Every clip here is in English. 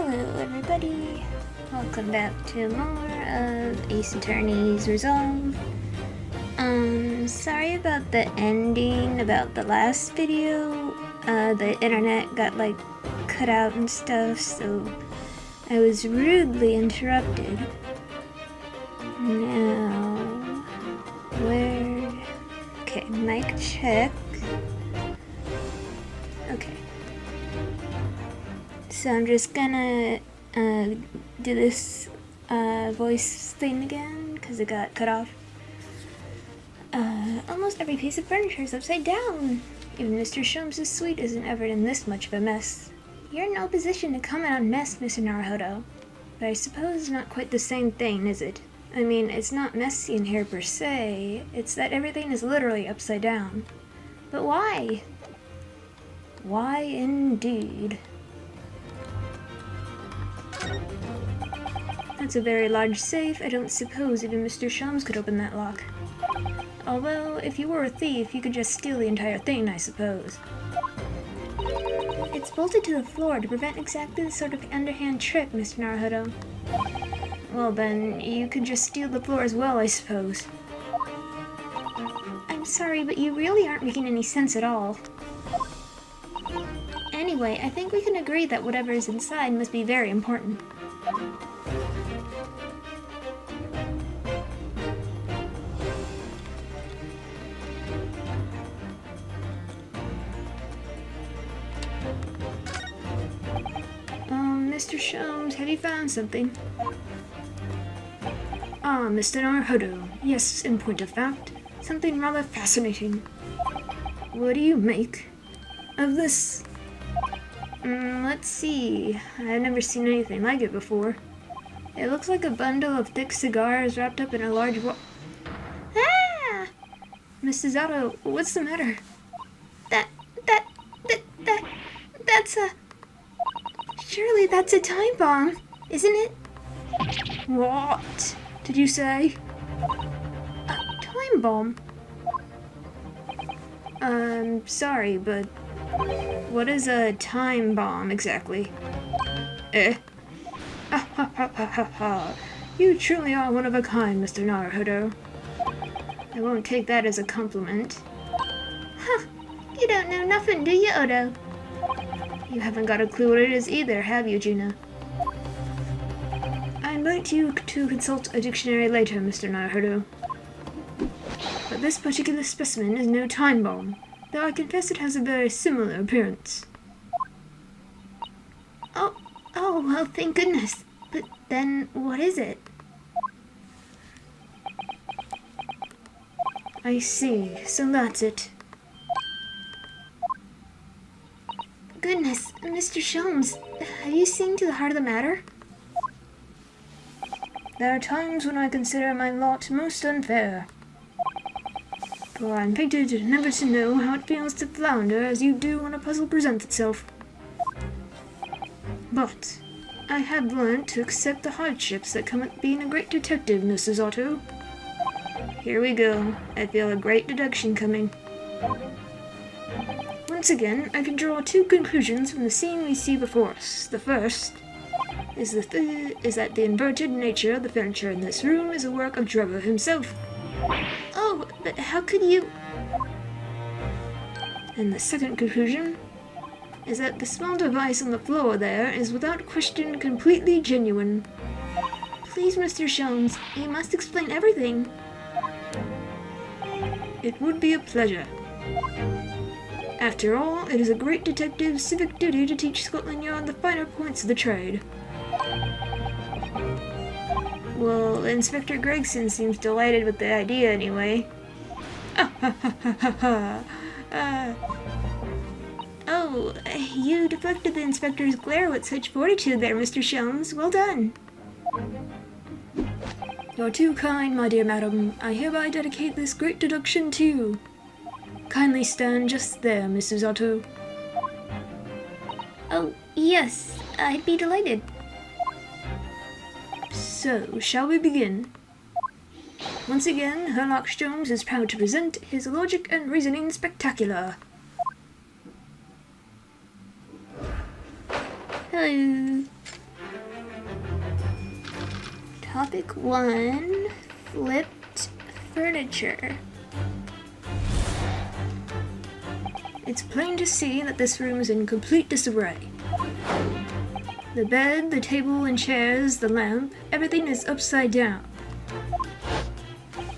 Hello everybody, welcome back to more of Ace Attorney's Resolve. Sorry about the ending about the last video. The internet got like cut out and stuff, so I was rudely interrupted. Now, where? Okay, mic check. Okay. So I'm just gonna do this voice thing again because it got cut off. Almost every piece of furniture is upside down. Even Mr. Sholmes' suite isn't ever in this much of a mess. You're in no position to comment on mess, Mr. Naruhodo. But I suppose it's not quite the same thing, is it? I mean, it's not messy in here per se, it's that everything is literally upside down. But why? Why indeed? That's a very large safe. I don't suppose even Mr. Sholmes could open that lock. Although, if you were a thief, you could just steal the entire thing, I suppose. It's bolted to the floor to prevent exactly the sort of underhand trick, Mr. Naruhodo. Well then, you could just steal the floor as well, I suppose. I'm sorry, but you really aren't making any sense at all. Anyway, I think we can agree that whatever is inside must be very important. Mr. Sholmes, have you found something? Ah, Mr. Naruhodo. Yes, in point of fact, something rather fascinating. What do you make of this? Let's see. I've never seen anything like it before. It looks like a bundle of thick cigars wrapped up in a large Ah! Mrs. Otto, what's the matter? That's a... Surely that's a time bomb, isn't it? What did you say? A time bomb? Sorry, but what is a time bomb exactly? Ha ha ha ha ha ha. You truly are one of a kind, Mr. Naruhodo. I won't take that as a compliment. Huh, you don't know nothing, do you, Odo? You haven't got a clue what it is either, have you, Gina? I invite you to consult a dictionary later, Mr. Naruhodo. But this particular specimen is no time bomb, though I confess it has a very similar appearance. Oh, well, thank goodness. But then, what is it? I see, so that's it. Goodness, Mr. Sholmes, have you seen to the heart of the matter? There are times when I consider my lot most unfair. For I'm fated never to know how it feels to flounder as you do when a puzzle presents itself. But I have learned to accept the hardships that come with being a great detective, Mrs. Otto. Here we go. I feel a great deduction coming. Once again, I can draw two conclusions from the scene we see before us. The first is that the inverted nature of the furniture in this room is a work of Trevor himself. Oh, but how could you... And the second conclusion is that the small device on the floor there is without question completely genuine. Please, Mr. Sholmes, you must explain everything. It would be a pleasure. After all, it is a great detective's civic duty to teach Scotland Yard the finer points of the trade. Well, Inspector Gregson seems delighted with the idea anyway. Oh, you deflected the inspector's glare with such fortitude there, Mr. Sholmes. Well done. You're too kind, my dear madam. I hereby dedicate this great deduction to you. Kindly stand just there, Mrs. Otto. Oh, yes, I'd be delighted. So, shall we begin? Once again, Sherlock Sholmes is proud to present his logic and reasoning spectacular. Hello. Topic 1, flipped furniture. It's plain to see that this room is in complete disarray. The bed, the table and chairs, the lamp, everything is upside down.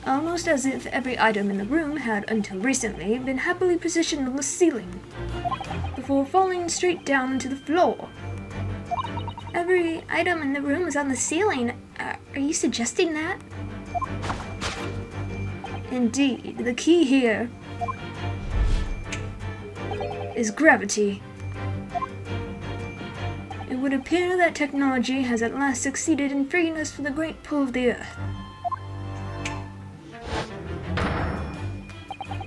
Almost as if every item in the room had, until recently, been happily positioned on the ceiling, before falling straight down to the floor. Every item in the room is on the ceiling. Are you suggesting that? Indeed, the key here is gravity. It would appear that technology has at last succeeded in freeing us from the great pull of the Earth.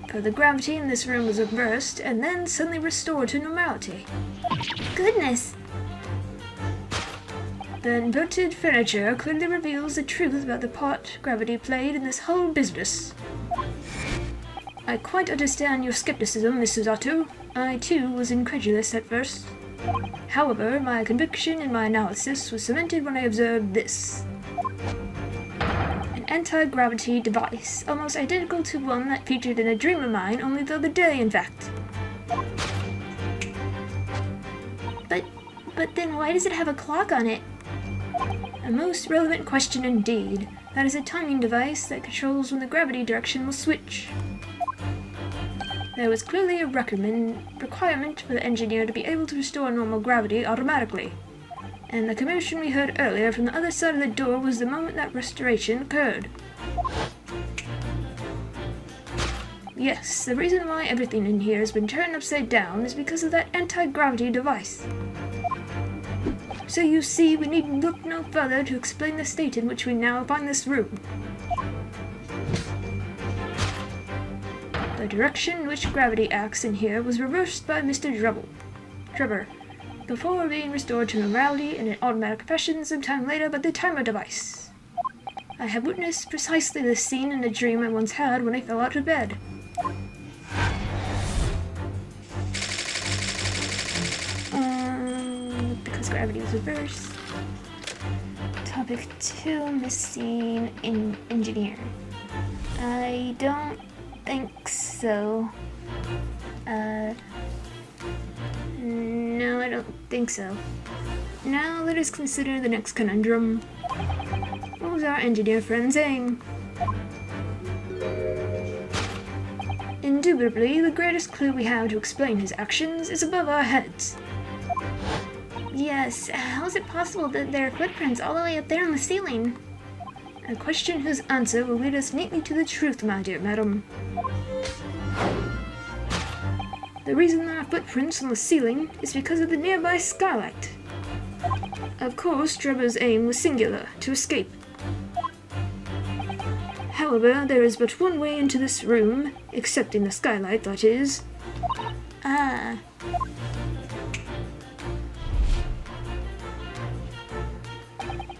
For the gravity in this room was reversed and then suddenly restored to normality. Goodness! The inverted furniture clearly reveals the truth about the part gravity played in this whole business. I quite understand your skepticism, Mrs. Otto. I, too, was incredulous at first. However, my conviction in my analysis was cemented when I observed this. An anti-gravity device, almost identical to one that featured in a dream of mine only the other day, in fact. But then why does it have a clock on it? A most relevant question indeed. That is a timing device that controls when the gravity direction will switch. There was clearly a requirement for the engineer to be able to restore normal gravity automatically, and the commotion we heard earlier from the other side of the door was the moment that restoration occurred. Yes, the reason why everything in here has been turned upside down is because of that anti-gravity device. So you see, we need look no further to explain the state in which we now find this room. The direction in which gravity acts in here was reversed by Mr. Drebber, before being restored to normality in an automatic fashion sometime later by the timer device. I have witnessed precisely this scene in a dream I once had when I fell out of bed. Because gravity was reversed. Topic 2, missing engineer. I don't think so. No, I don't think so. Now let us consider the next conundrum. What was our engineer friend saying? Indubitably, the greatest clue we have to explain his actions is above our heads. Yes, how is it possible that there are footprints all the way up there on the ceiling? A question whose answer will lead us neatly to the truth, my dear madam. The reason there are footprints on the ceiling is because of the nearby skylight. Of course, Drebber's aim was singular, to escape. However, there is but one way into this room, excepting the skylight, that is. Ah.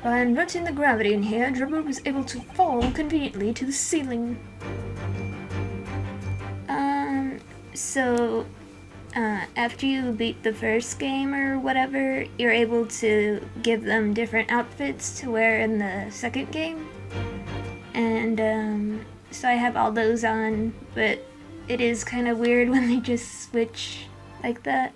By inverting the gravity in here, Drebber was able to fall conveniently to the ceiling. So, after you beat the first game or whatever, you're able to give them different outfits to wear in the second game. And, so I have all those on, but it is kind of weird when they just switch like that.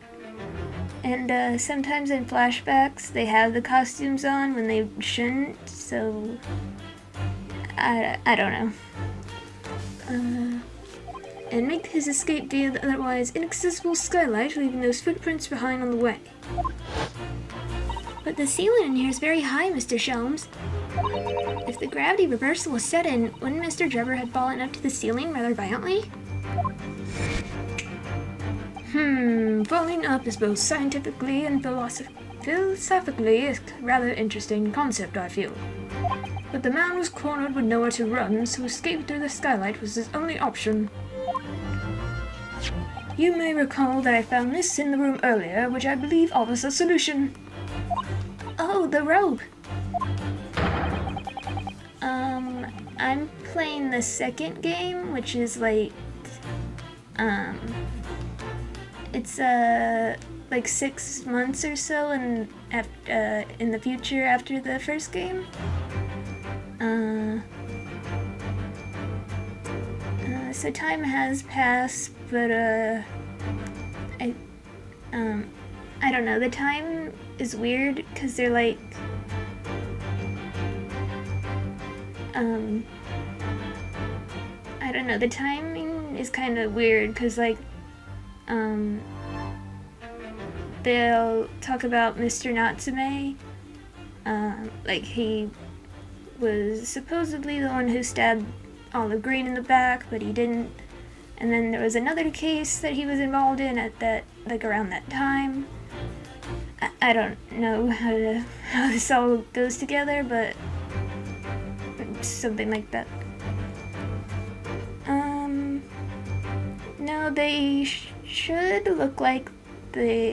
And, sometimes in flashbacks, they have the costumes on when they shouldn't, so I don't know. And make his escape via the otherwise inaccessible skylight, leaving those footprints behind on the way. But the ceiling in here is very high, Mr. Sholmes. If the gravity reversal was set in, wouldn't Mr. Drebber have fallen up to the ceiling rather violently? Falling up is both scientifically and philosophically a rather interesting concept, I feel. But the man was cornered with nowhere to run, so escape through the skylight was his only option. You may recall that I found this in the room earlier, which I believe offers a solution. Oh, the rope! I'm playing the second game, which is like, it's, like 6 months or so in the future after the first game. So time has passed, but, I don't know, the time is weird, because they're like, I don't know, the timing is kind of weird, because, like, they'll talk about Mr. Natsume, like, he was supposedly the one who stabbed Olive Green in the back, but he didn't. And then there was another case that he was involved in at that, like, around that time. I don't know how this all goes together, but something like that. No, they should look like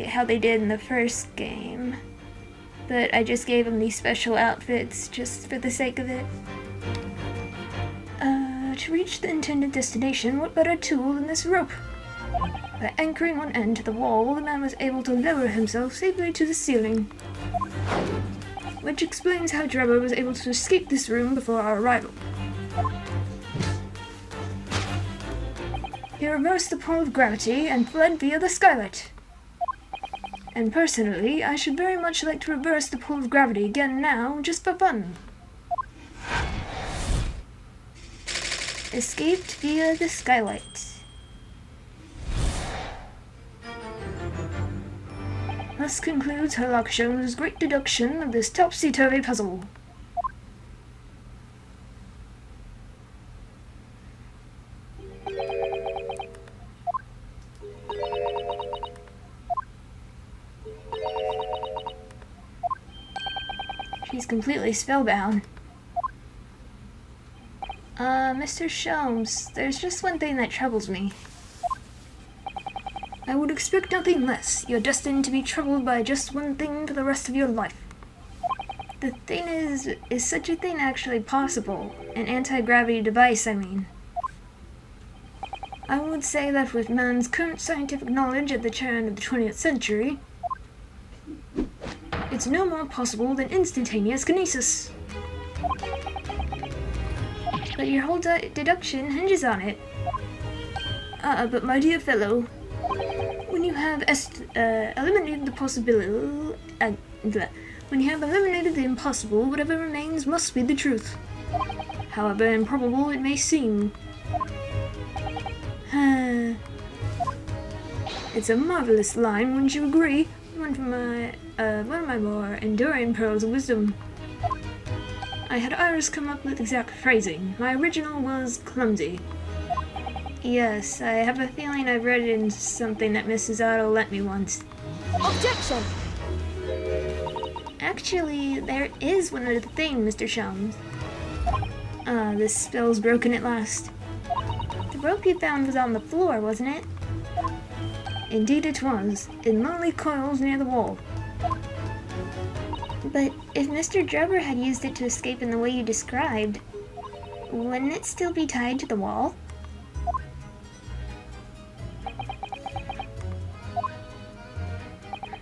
how they did in the first game, but I just gave them these special outfits just for the sake of it. To reach the intended destination, what better tool than this rope? By anchoring one end to the wall, the man was able to lower himself safely to the ceiling, which explains how Trevor was able to escape this room before our arrival. He reversed the pull of gravity and fled via the skylight. And personally, I should very much like to reverse the pull of gravity again now, just for fun. Escaped via the skylight. Thus concludes Herlock Sholmes' great deduction of this topsy-turvy puzzle. She's completely spellbound. Mr. Sholmes, there's just one thing that troubles me. I would expect nothing less. You're destined to be troubled by just one thing for the rest of your life. The thing is such a thing actually possible? An anti-gravity device, I mean. I would say that with man's current scientific knowledge at the turn of the 20th century, it's no more possible than instantaneous kinesis. But your whole deduction hinges on it. But my dear fellow, when you have eliminated the possibility, when you have eliminated the impossible, whatever remains must be the truth. However improbable it may seem. It's a marvelous line, wouldn't you agree? One of my more enduring pearls of wisdom. I had Iris come up with exact phrasing. My original was clumsy. Yes, I have a feeling I've read it in something that Mrs. Otto lent me once. Objection! Actually, there is one other thing, Mr. Sholmes. This spell's broken at last. The rope you found was on the floor, wasn't it? Indeed it was, in lonely coils near the wall. But if Mr. Drebber had used it to escape in the way you described, wouldn't it still be tied to the wall?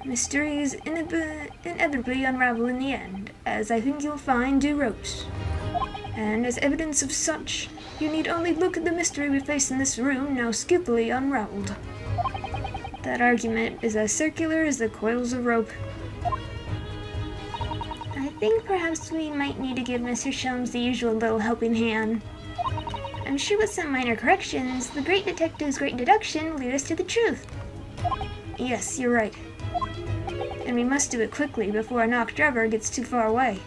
Mysteries inevitably unravel in the end, as I think you'll find do ropes. And as evidence of such, you need only look at the mystery we face in this room, now skillfully unraveled. That argument is as circular as the coils of rope. I think perhaps we might need to give Mr. Sholmes the usual little helping hand. I'm sure with some minor corrections, the great detective's great deduction will lead us to the truth. Yes, you're right. And we must do it quickly before Knock Drebber gets too far away.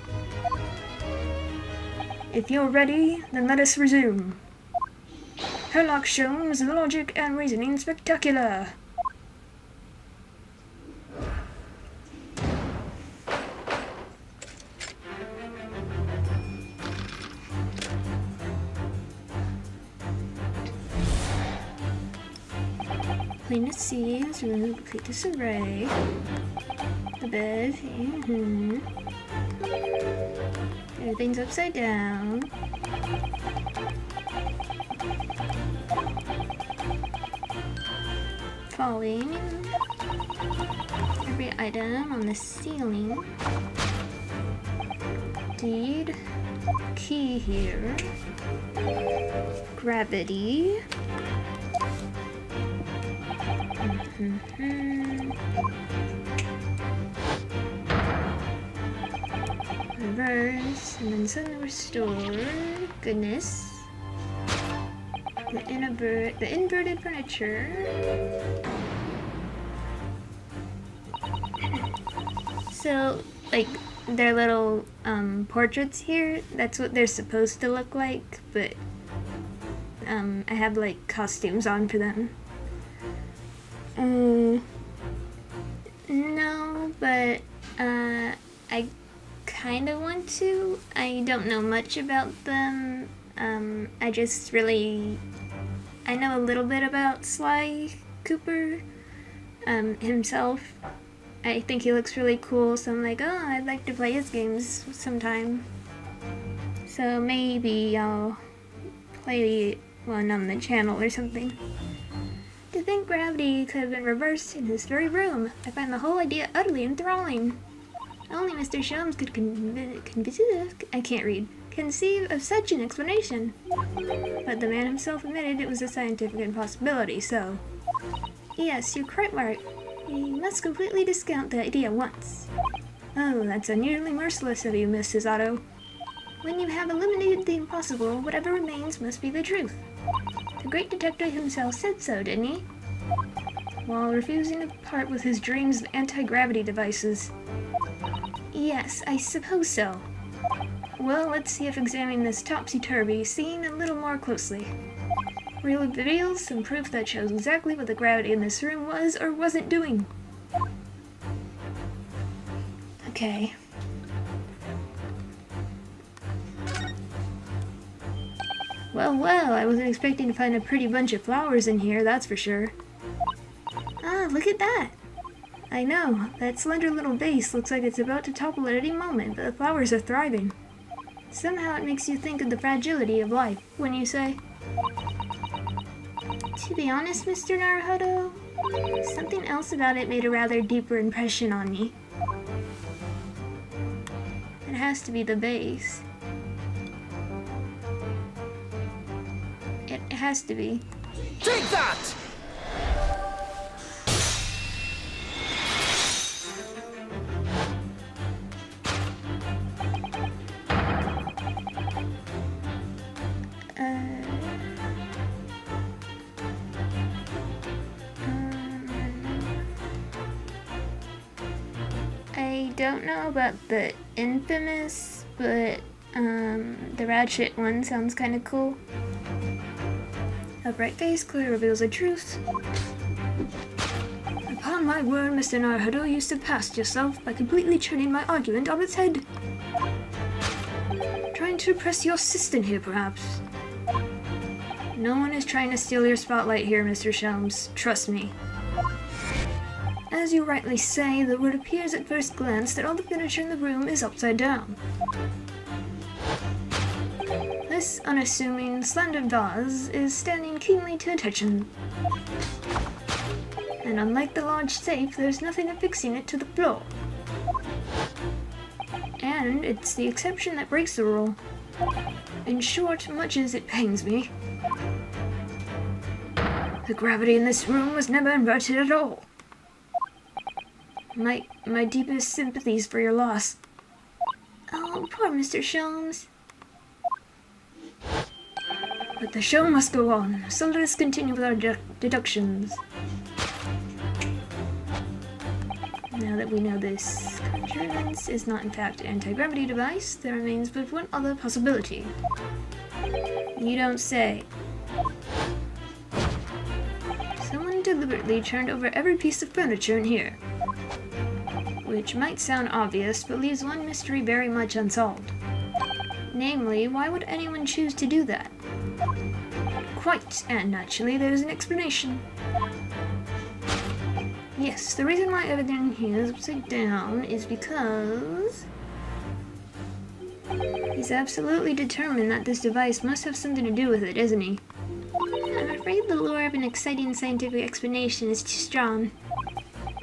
If you're ready, then let us resume. Herlock Sholmes, logic and reasoning spectacular! Clean the seams, remove complete disarray. The bed, Everything's upside down. Falling. Every item on the ceiling. indeed. Key here. Gravity. Reverse, and then suddenly restore. Goodness. The inverted furniture. So, like, their little portraits here, that's what they're supposed to look like, but I have like costumes on for them. No, but I kind of want to. I don't know much about them. I just really, I know a little bit about Sly Cooper himself. I think he looks really cool, so I'm like, oh, I'd like to play his games sometime. So maybe I'll play one on the channel or something. To think gravity could have been reversed in this very room. I find the whole idea utterly enthralling. Only Mr. Sholmes could conceive of such an explanation. But the man himself admitted it was a scientific impossibility, so... Yes, you're quite right. We must completely discount the idea once. Oh, that's unusually merciless of you, Mrs. Otto. When you have eliminated the impossible, whatever remains must be the truth. The great detective himself said so, didn't he? While refusing to part with his dreams of anti-gravity devices. Yes, I suppose so. Well, let's see if examining this topsy-turvy scene a little more closely really reveals some proof that shows exactly what the gravity in this room was or wasn't doing. Okay. Well, I wasn't expecting to find a pretty bunch of flowers in here, that's for sure. Ah, look at that! I know, that slender little vase looks like it's about to topple at any moment, but the flowers are thriving. Somehow it makes you think of the fragility of life, wouldn't you say? To be honest, Mr. Naruhodo, something else about it made a rather deeper impression on me. It has to be the vase. It has to be. Take that! I don't know about the infamous, but the Ratchet one sounds kind of cool. A bright face clearly reveals the truth. Upon my word, Mr. Naruhodo, you surpassed yourself by completely turning my argument on its head. Trying to impress your assistant here, perhaps? No one is trying to steal your spotlight here, Mr. Sholmes. Trust me. As you rightly say, it appears at first glance that all the furniture in the room is upside down. This unassuming, slender vase is standing keenly to attention. And unlike the large safe, there's nothing affixing it to the floor. And it's the exception that breaks the rule. In short, much as it pains me, the gravity in this room was never inverted at all. My deepest sympathies for your loss. Oh, poor Mr. Sholmes. But the show must go on, so let us continue with our deductions. Now that we know this contrivance is not in fact an anti-gravity device, there remains but one other possibility. You don't say. Someone deliberately turned over every piece of furniture in here. Which might sound obvious, but leaves one mystery very much unsolved. Namely, why would anyone choose to do that? Quite, and naturally there's an explanation. Yes, the reason why everything here is upside down is because he's absolutely determined that this device must have something to do with it, isn't he? I'm afraid the lure of an exciting scientific explanation is too strong.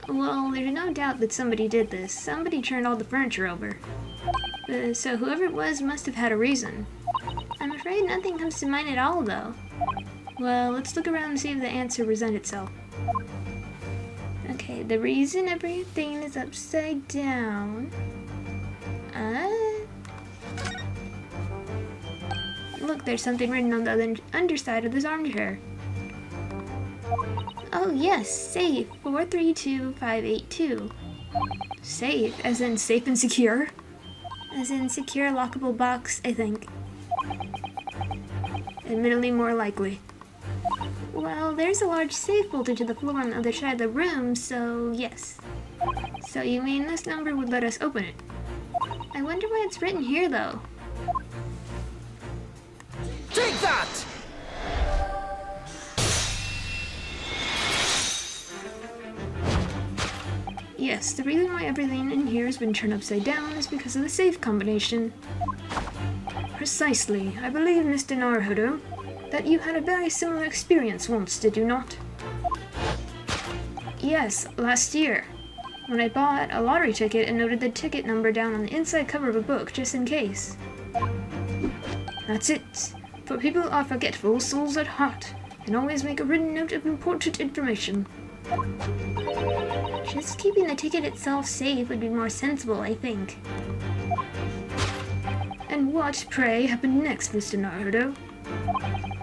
Well, there's no doubt that somebody did this. Somebody turned all the furniture over. So whoever it was must have had a reason. I'm afraid nothing comes to mind at all, though. Well, let's look around and see if the answer presents itself. Okay, the reason everything is upside down... Look, there's something written on the underside of this armchair. Oh yes, safe 432582. Safe, as in safe and secure? As in secure lockable box, I think. Admittedly more likely. Well, there's a large safe bolted to the floor on the other side of the room, so yes. So you mean this number would let us open it? I wonder why it's written here, though. Take that! Yes, the reason why everything in here has been turned upside down is because of the safe combination. Precisely. I believe, Mr. Naruhodo, that you had a very similar experience once, did you not? Yes, last year. When I bought a lottery ticket and noted the ticket number down on the inside cover of a book, just in case. That's it. For people who are forgetful souls at heart, and always make a written note of important information. Just keeping the ticket itself safe would be more sensible, I think. And what, pray, happened next, Mr. Naruhodo?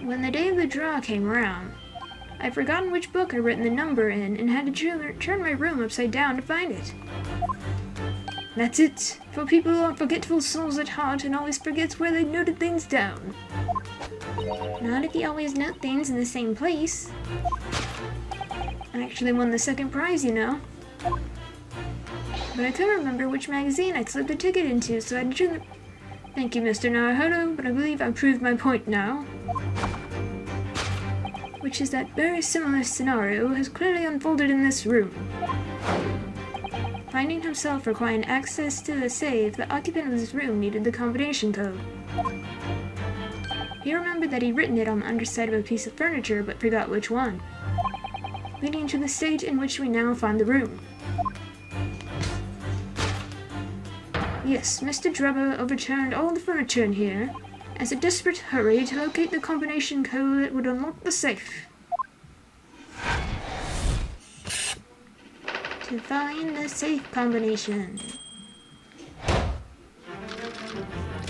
When the day of the draw came around, I'd forgotten which book I'd written the number in and had to turn my room upside down to find it. That's it. For people who are forgetful souls at heart and always forgets where they noted things down. Not if you always note things in the same place. I actually won the second prize, you know. But I couldn't remember which magazine I'd slipped a ticket into, so I had to turn the... Thank you, Mr. Naruhodo, but I believe I've proved my point now. Which is that very similar scenario has clearly unfolded in this room. Finding himself requiring access to the safe, the occupant of this room needed the combination code. He remembered that he'd written it on the underside of a piece of furniture, but forgot which one, leading to the state in which we now find the room. Yes, Mr. Drebber overturned all the furniture in here as a desperate hurry to locate the combination code that would unlock the safe. To find the safe combination.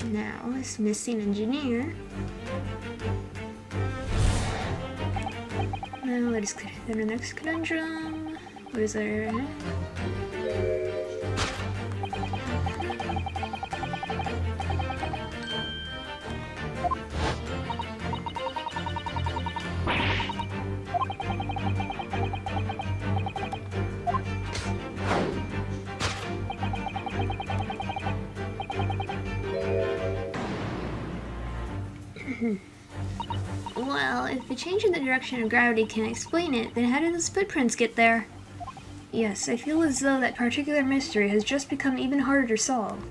Now, this missing engineer. Now, let us consider the next conundrum. What is there? Well, if the change in the direction of gravity can explain it, then how did those footprints get there? Yes, I feel as though that particular mystery has just become even harder to solve.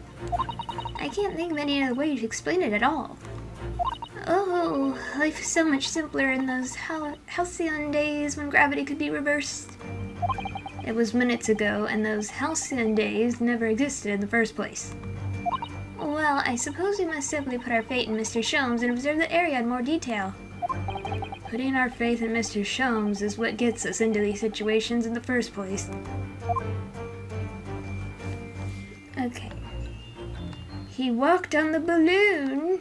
I can't think of any other way to explain it at all. Oh, life is so much simpler in those halcyon days when gravity could be reversed. It was minutes ago, and those halcyon days never existed in the first place. Well, I suppose we must simply put our faith in Mr. Sholmes and observe the area in more detail. Putting our faith in Mr. Sholmes is what gets us into these situations in the first place. Okay. He walked on the balloon!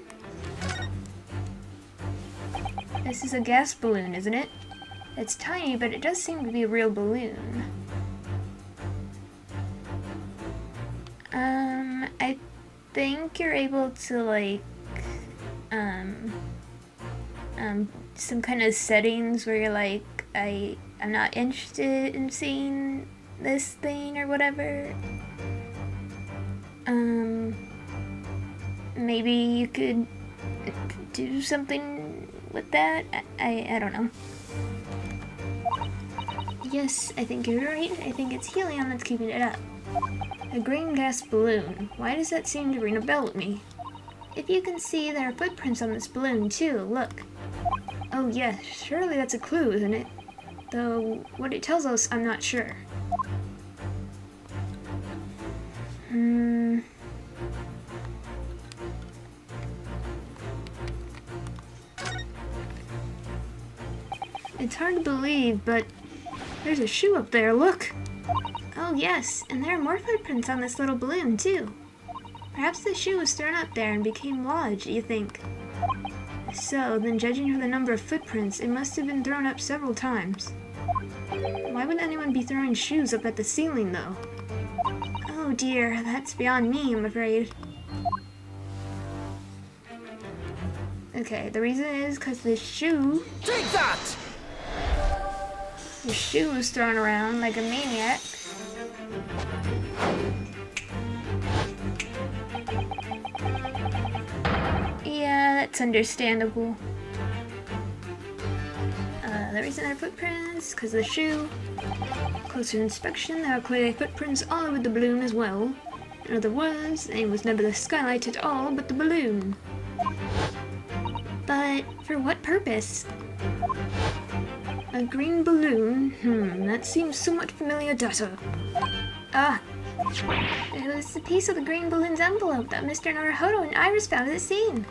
This is a gas balloon, isn't it? It's tiny, but it does seem to be a real balloon. I think you're able to, like, some kind of settings where you're like, I'm not interested in seeing this thing or whatever. Maybe you could do something with that? I don't know. Yes, I think you're right. I think it's helium that's keeping it up. A green gas balloon. Why does that seem to ring a bell with me? If you can see, there are footprints on this balloon too, look. Oh yes, surely that's a clue, isn't it? Though, what it tells us, I'm not sure. It's hard to believe, but there's a shoe up there, look! Oh yes, and there are more footprints on this little balloon, too. Perhaps the shoe was thrown up there and became lodged, you think? So, then judging from the number of footprints, it must have been thrown up several times. Why would anyone be throwing shoes up at the ceiling, though? Oh dear, that's beyond me, I'm afraid. Okay, the reason is because the shoe... Take that! The shoe was thrown around like a maniac. Yeah, that's understandable. The reason there are footprints, because of the shoe. Closer inspection, there are clearly footprints all over the balloon as well. In other words, it was never the skylight at all, but the balloon. But for what purpose? A green balloon? That seems somewhat familiar data. Ah! It was a piece of the green balloon's envelope that Mr. Naruhodo and Iris found at the scene.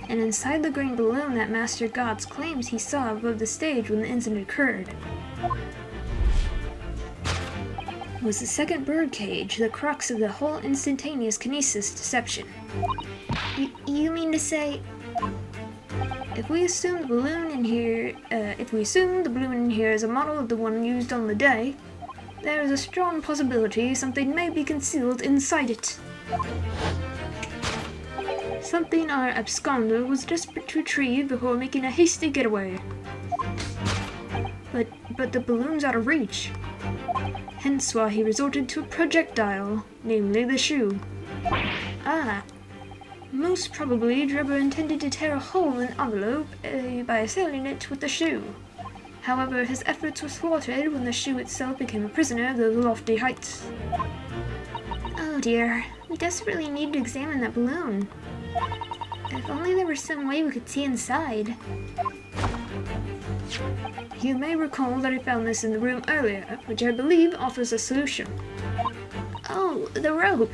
And inside the green balloon that Master Gods claims he saw above the stage when the incident occurred was the second bird cage, the crux of the whole instantaneous kinesis deception. You mean to say, if we assume the balloon in here is a model of the one used on the day, there is a strong possibility something may be concealed inside it. Something our absconder was desperate to retrieve before making a hasty getaway. But the balloon's out of reach. Hence why he resorted to a projectile, namely the shoe. Ah. Most probably, Drebber intended to tear a hole in the envelope by assailing it with the shoe. However, his efforts were thwarted when the shoe itself became a prisoner of those lofty heights. Oh dear, we desperately need to examine that balloon. If only there were some way we could see inside. You may recall that I found this in the room earlier, which I believe offers a solution. Oh, the rope!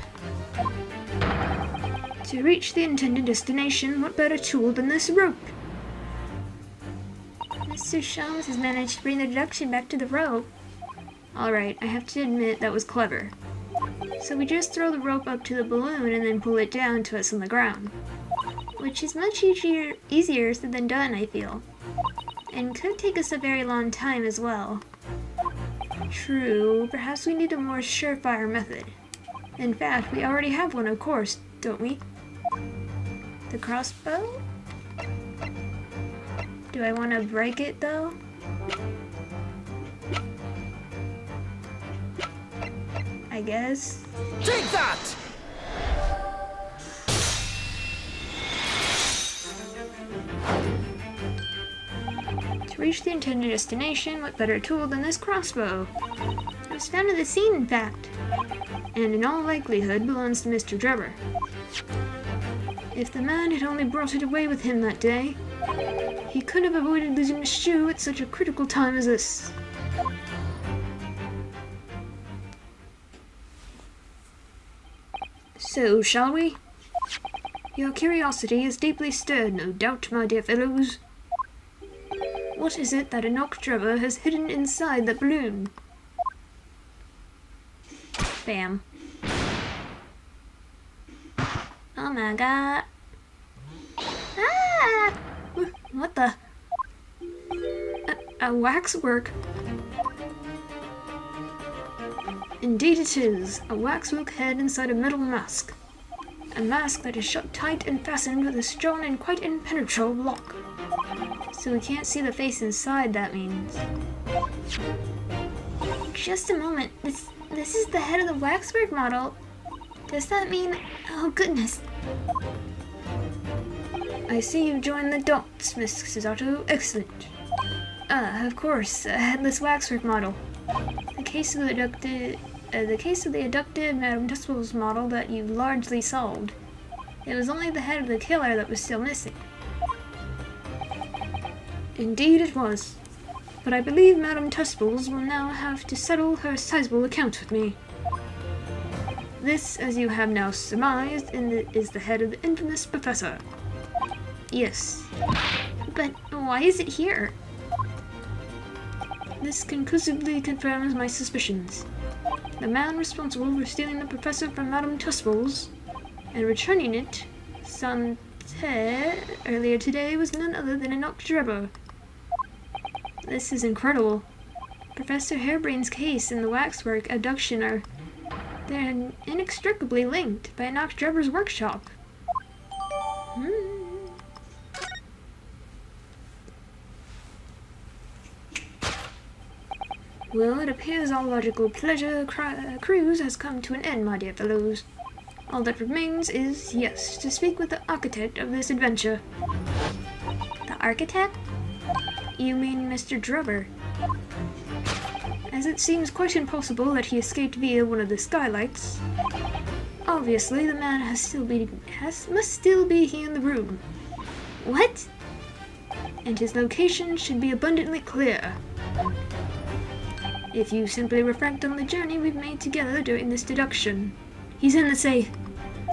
To reach the intended destination, what better tool than this rope? Mr. Shams has managed to bring the deduction back to the rope. Alright, I have to admit that was clever. So we just throw the rope up to the balloon and then pull it down to us on the ground. Which is much easier said than done, I feel. And could take us a very long time as well. True, perhaps we need a more surefire method. In fact, we already have one, of course, don't we? The crossbow? Do I want to break it, though? I guess. Take that! To reach the intended destination, what better tool than this crossbow? It was found at the scene, in fact, and in all likelihood belongs to Mr. Drebber. If the man had only brought it away with him that day, he could have avoided losing his shoe at such a critical time as this. So, shall we? Your curiosity is deeply stirred, no doubt, my dear fellows. What is it that Enoch Drebber has hidden inside that balloon? Bam. Oh my god. Ah! What the? A waxwork? Indeed it is. A waxwork head inside a metal mask. A mask that is shut tight and fastened with a strong and quite impenetrable lock. So we can't see the face inside, that means. Just a moment. This is the head of the waxwork model. Does that mean... Oh goodness. I see you've joined the dots, Miss Susato. Excellent. Of course, a headless waxwork model. The case of the abducted Madame Tussauds model that you largely solved. It was only the head of the killer that was still missing. Indeed it was. But I believe Madame Tussauds will now have to settle her sizable account with me. This, as you have now surmised, is the head of the infamous professor. Yes. But why is it here? This conclusively confirms my suspicions. The man responsible for stealing the professor from Madame Tusfel's and returning it earlier today was none other than Enoch Drebber. This is incredible. Professor Harebrain's case and the waxwork abduction they're inextricably linked by Enoch Drebber's workshop. Well, it appears our logical pleasure cruise has come to an end, my dear fellows. All that remains is, yes, to speak with the architect of this adventure. The architect? You mean Mr. Drebber? As it seems quite impossible that he escaped via one of the skylights, obviously the man must still be here in the room. What? And his location should be abundantly clear. If you simply reflect on the journey we've made together during this deduction. He's in the safe.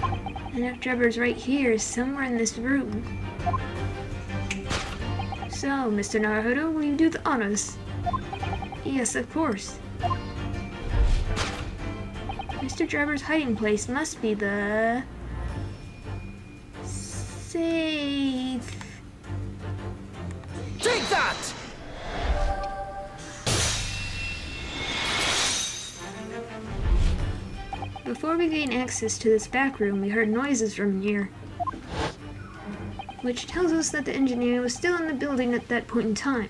And if Drebber's right here, somewhere in this room. So, Mr. Naruhodo, will you do the honors? Yes, of course. Mr. Drebber's hiding place must be the... safe. Take that! Before we gain access to this back room, we heard noises from here, which tells us that the engineer was still in the building at that point in time.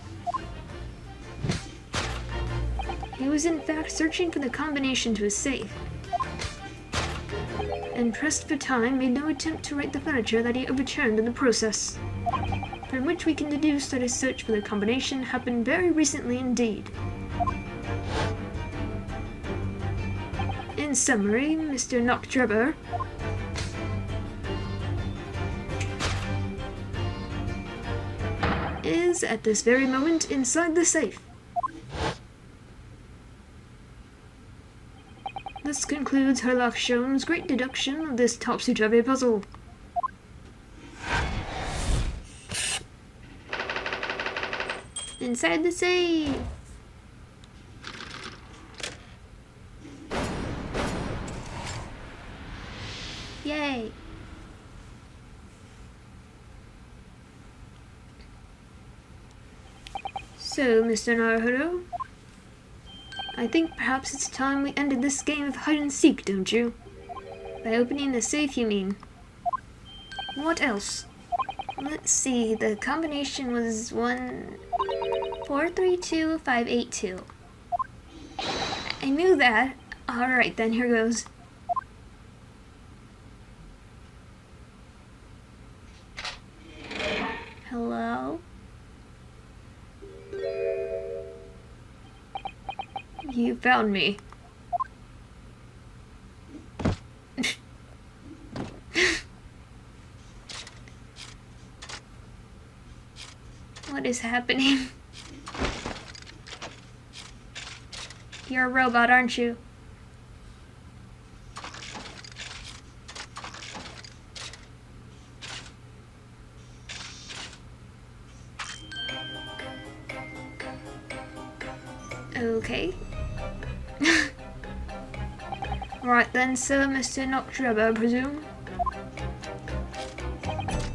He was in fact searching for the combination to his safe, and pressed for time, made no attempt to right the furniture that he overturned in the process, from which we can deduce that his search for the combination happened very recently indeed. In summary, Mr. Enoch Drebber is at this very moment inside the safe. This concludes Herlock Sholmes' great deduction of this topsy-turvy puzzle. Inside the safe! Yay! So, Mr. Naruhodo, I think perhaps it's time we ended this game of hide-and-seek, don't you? By opening the safe, you mean? What else? Let's see, the combination was 1432582. I knew that. Alright then, here goes. Hello? You found me. What is happening? You're a robot, aren't you? Okay. Right then, sir, Mr. Enoch Drebber, I presume?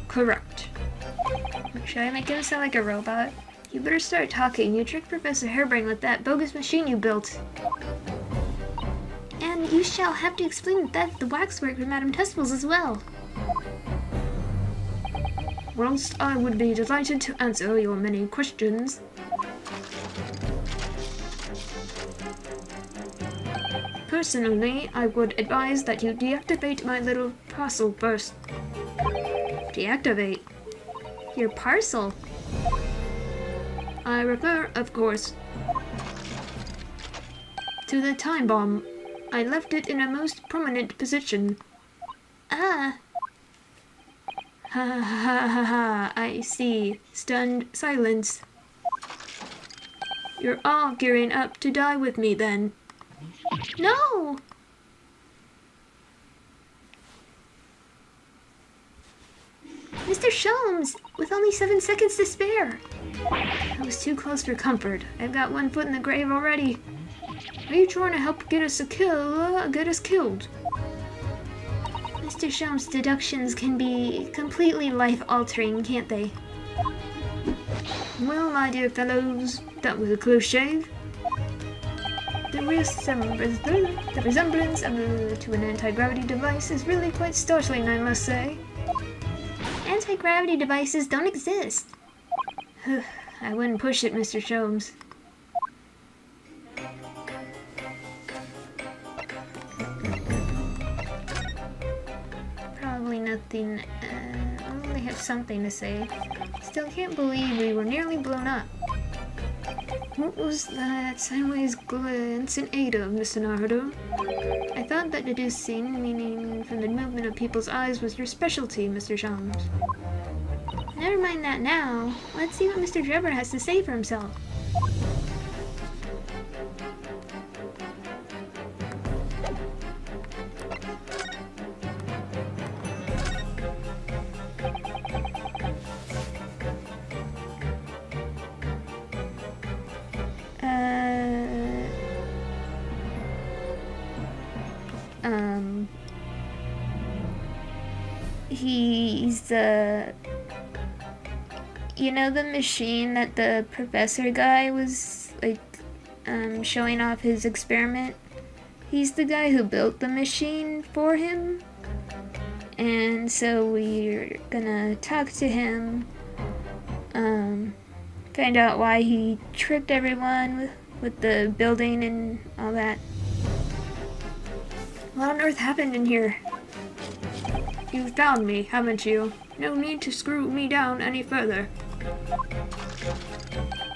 Correct. Should I make him sound like a robot? You better start talking. You tricked Professor Harebrain with that bogus machine you built. And you shall have to explain that the waxwork for Madame Tusfel's as well. Whilst I would be delighted to answer your many questions, personally, I would advise that you deactivate my little parcel first. Deactivate? Your parcel? I refer, of course, to the time bomb. I left it in a most prominent position. Ah! Ha ha ha ha ha, I see. Stunned silence. You're all gearing up to die with me then. No! Mr. Sholmes, with only 7 seconds to spare. I was too close for comfort. I've got one foot in the grave already. Are you trying to help get us killed? Mr. Sholmes' deductions can be completely life-altering, can't they? Well, my dear fellows, that was a close shave. The resemblance to an anti-gravity device is really quite startling, I must say. Anti-gravity devices don't exist. I wouldn't push it, Mr. Sholmes. Probably nothing. I only have something to say. Still can't believe we were nearly blown up. What was that sideways glance in aid of, Mr. Naruto? I thought that deducing meaning from the movement of people's eyes was your specialty, Mr. Sholmes. Never mind that now. Let's see what Mr. Drebber has to say for himself. He's you know the machine that the professor guy was like showing off his experiment? He's the guy who built the machine for him. And so we're gonna talk to him, find out why he tricked everyone with the building and all that. What on earth happened in here? You found me, haven't you? No need to screw me down any further.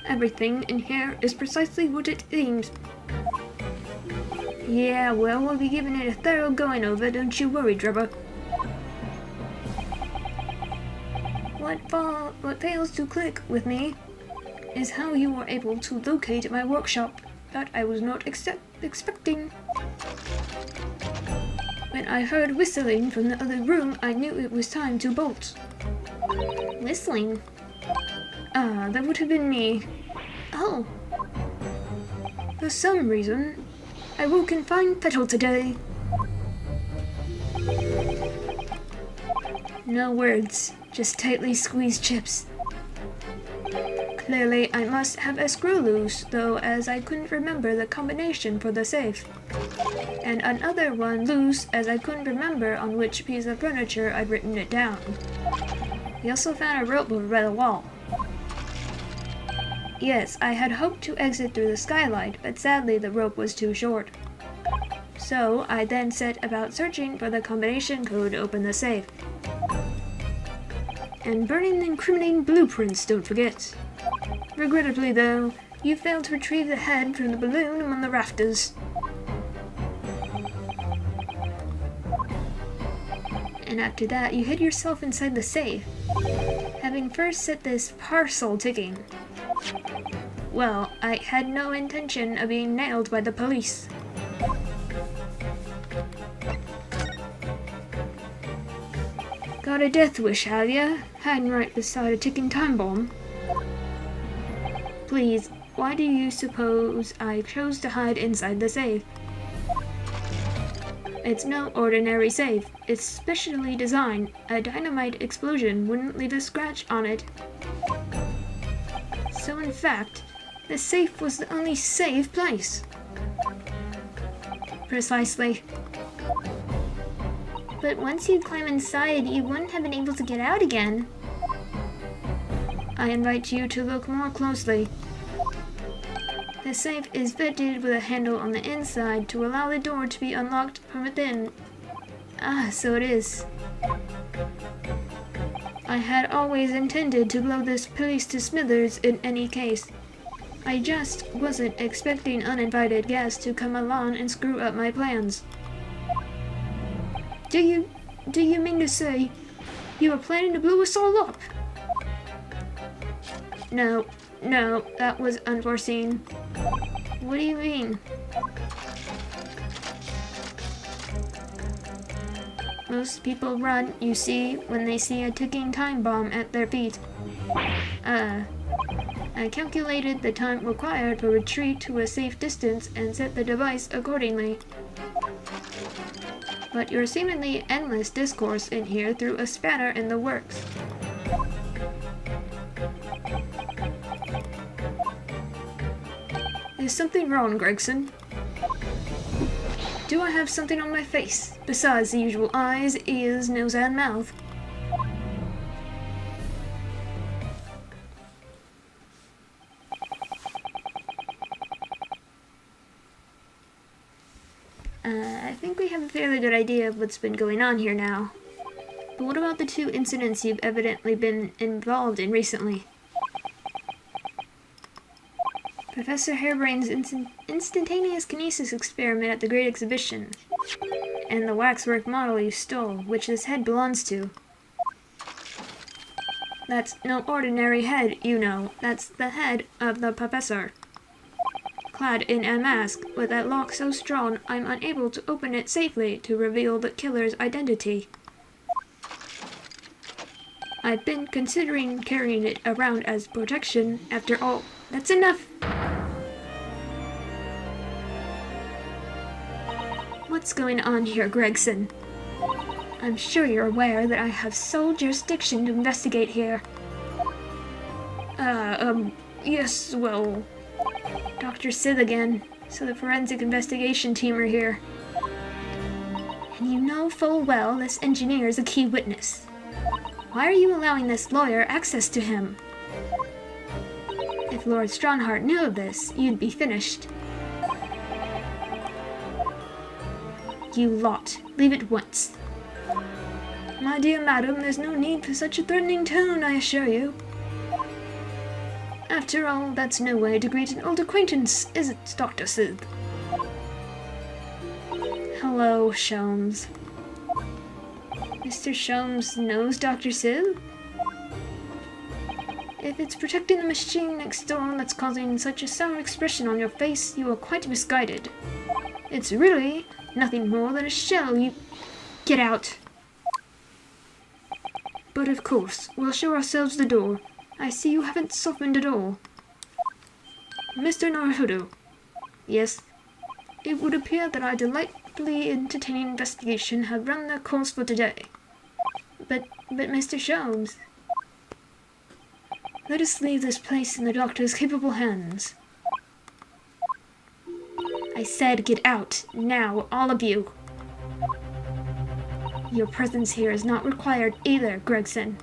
Everything in here is precisely what it seems. Yeah, well, we'll be giving it a thorough going over, don't you worry, Drebber. What fails to click with me is how you were able to locate my workshop. That I was not expecting. When I heard whistling from the other room, I knew it was time to bolt. Whistling? Ah, that would have been me. Oh. For some reason, I woke in fine fettle today. No words, just tightly squeezed chips. Clearly, I must have a screw loose, though, as I couldn't remember the combination for the safe. And another one loose, as I couldn't remember on which piece of furniture I'd written it down. We also found a rope over by the wall. Yes, I had hoped to exit through the skylight, but sadly the rope was too short. So, I then set about searching for the combination code to open the safe. And burning the incriminating blueprints, don't forget. Regrettably, though, you failed to retrieve the head from the balloon among the rafters. And after that, you hid yourself inside the safe, having first set this parcel ticking. Well, I had no intention of being nailed by the police. Got a death wish, have ya? Hiding right beside a ticking time bomb. Please, why do you suppose I chose to hide inside the safe? It's no ordinary safe. It's specially designed. A dynamite explosion wouldn't leave a scratch on it. So in fact, the safe was the only safe place. Precisely. But once you climb inside, you wouldn't have been able to get out again. I invite you to look more closely. The safe is fitted with a handle on the inside to allow the door to be unlocked from within. Ah, so it is. I had always intended to blow this place to smithers in any case. I just wasn't expecting uninvited guests to come along and screw up my plans. Do you mean to say you were planning to blow us all up? No, that was unforeseen. What do you mean? Most people run, you see, when they see a ticking time bomb at their feet. I calculated the time required for retreat to a safe distance and set the device accordingly. But your seemingly endless discourse in here threw a spanner in the works. Is something wrong, Gregson? Do I have something on my face, besides the usual eyes, ears, nose, and mouth? I think we have a fairly good idea of what's been going on here now. But what about the 2 incidents you've evidently been involved in recently? Professor Harebrain's instantaneous kinesis experiment at the Great Exhibition, and the waxwork model you stole, which this head belongs to. That's no ordinary head, you know. That's the head of the professor. Clad in a mask, with that lock so strong I'm unable to open it safely to reveal the killer's identity. I've been considering carrying it around as protection. After all, that's enough! What's going on here, Gregson? I'm sure you're aware that I have sole jurisdiction to investigate here. Yes, well... Dr. Sith again, so the forensic investigation team are here. And you know full well this engineer is a key witness. Why are you allowing this lawyer access to him? If Lord Strongheart knew of this, you'd be finished. You lot, leave at once. My dear madam, there's no need for such a threatening tone, I assure you. After all, that's no way to greet an old acquaintance, is it, Dr. Sith? Hello, Sholmes. Mr. Sholmes knows Dr. Sith? If it's protecting the machine next door that's causing such a sour expression on your face, you are quite misguided. It's really nothing more than a shell, you... Get out! But of course, we'll show ourselves the door. I see you haven't softened at all. Mr. Naruhodo. Yes? It would appear that our delightfully entertaining investigation had run their course for today. But Mr. Sholmes... Let us leave this place in the doctor's capable hands. I said get out, now, all of you. Your presence here is not required either, Gregson.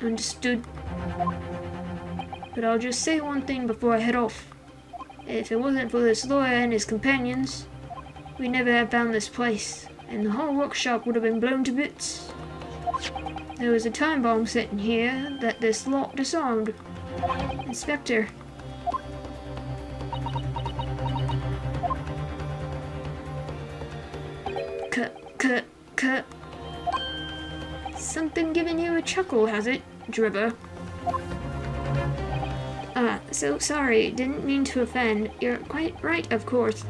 Understood. But I'll just say one thing before I head off. If it wasn't for this lawyer and his companions, we'd never have found this place, and the whole workshop would have been blown to bits. There was a time bomb sitting here that this lot disarmed. Inspector. Cut. Something giving you a chuckle, has it, Dribber? So sorry, didn't mean to offend. You're quite right, of course.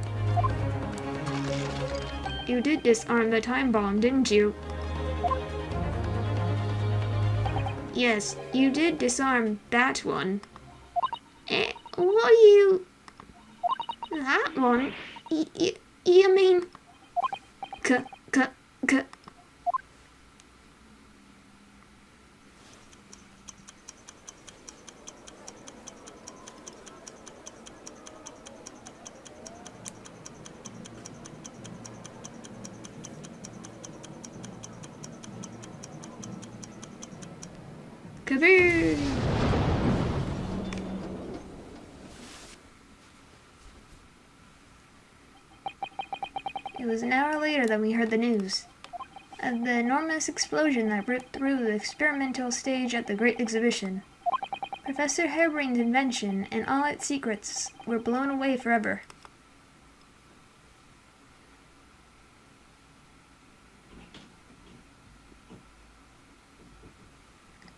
You did disarm the time bomb, didn't you? Yes, you did disarm that one. What are you... That one? You mean... Cut. Kaboom! It was an hour later that we heard the news of the enormous explosion that ripped through the experimental stage at the Great Exhibition. Professor Harebrain's invention and all its secrets were blown away forever.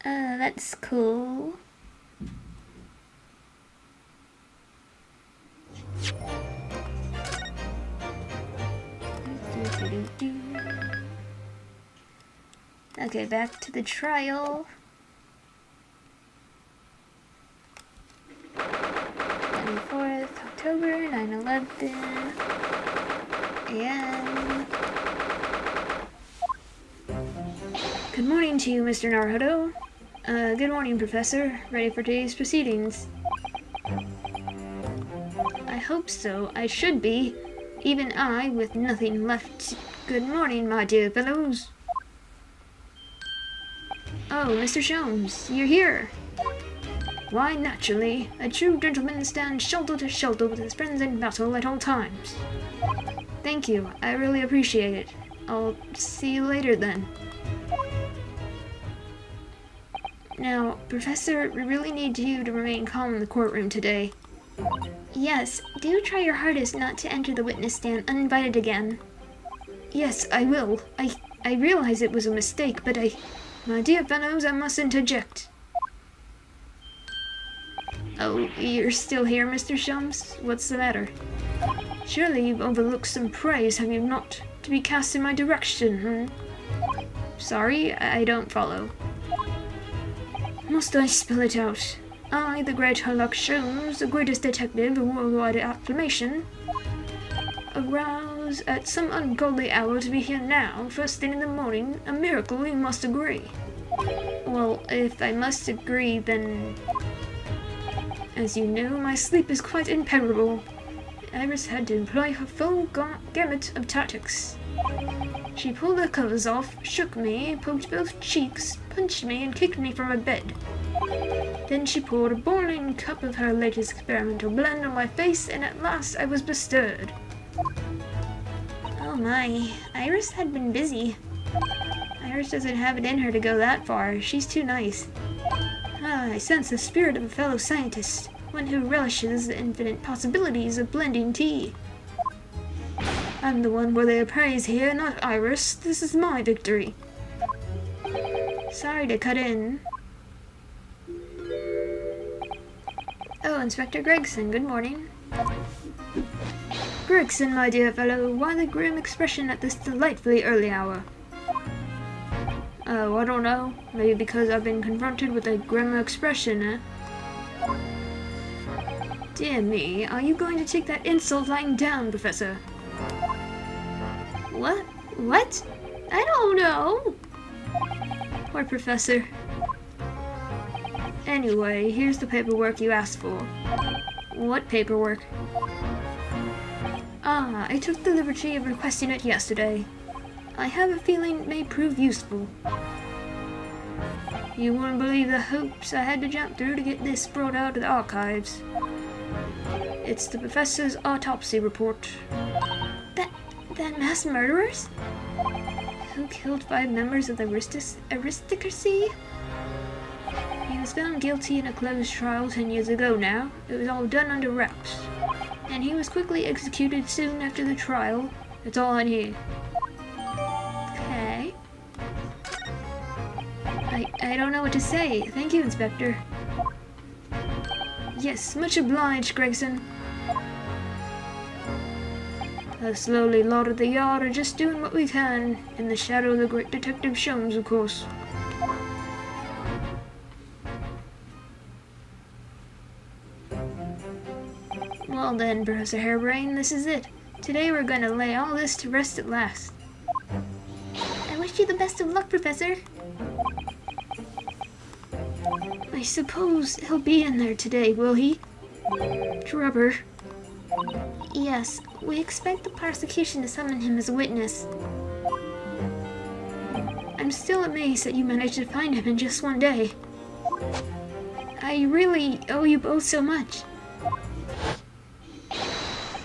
That's cool. Okay, back to the trial. 24th October, 9/11, and... Good morning to you, Mr. Naruto. Good morning, Professor. Ready for today's proceedings? I hope so. I should be. Even I, with nothing left. Good morning, my dear fellows. Oh, Mr. Sholmes, you're here. Why, naturally. A true gentleman stands shoulder to shoulder with his friends in battle at all times. Thank you. I really appreciate it. I'll see you later then. Now, Professor, we really need you to remain calm in the courtroom today. Yes, do try your hardest not to enter the witness stand uninvited again. Yes, I will. I realize it was a mistake, but My dear fellows, I must interject. Oh, you're still here, Mr. Sholmes? What's the matter? Surely you've overlooked some praise, have you not, to be cast in my direction, Sorry, I don't follow. Must I spell it out? I, the great Sherlock Sholmes, the greatest detective of worldwide acclamation, arouse at some ungodly hour to be here now, first thing in the morning, a miracle, you must agree. Well, if I must agree, then... As you know, my sleep is quite impenetrable. Iris had to employ her full gamut of tactics. She pulled the covers off, shook me, poked both cheeks, punched me, and kicked me from my bed. Then she poured a boiling cup of her latest experimental blend on my face, and at last I was bestirred. Oh my, Iris had been busy. Iris doesn't have it in her to go that far. She's too nice. I sense the spirit of a fellow scientist, one who relishes the infinite possibilities of blending tea. I'm the one worthy of praise here, not Iris. This is my victory. Sorry to cut in. Oh, Inspector Gregson, good morning. Gregson, my dear fellow, why the grim expression at this delightfully early hour? Oh, I don't know. Maybe because I've been confronted with a grim expression, eh? Dear me, are you going to take that insult lying down, Professor? What? What? I don't know. Poor Professor. Anyway, here's the paperwork you asked for. What paperwork? Ah, I took the liberty of requesting it yesterday. I have a feeling it may prove useful. You wouldn't believe the hoops I had to jump through to get this brought out of the archives. It's the professor's autopsy report. That mass murderers? Who killed 5 members of the aristocracy? He was found guilty in a closed trial 10 years ago now. It was all done under wraps. And he was quickly executed soon after the trial. That's all I hear. Okay. I don't know what to say. Thank you, Inspector. Yes, much obliged, Gregson. Us lowly lot of the yard are just doing what we can, in the shadow of the great Detective Sholmes, of course. Well then, Professor Harebrained, this is it. Today we're going to lay all this to rest at last. I wish you the best of luck, Professor. I suppose he'll be in there today, will he? Trevor. Yes, we expect the prosecution to summon him as a witness. I'm still amazed that you managed to find him in just one day. I really owe you both so much.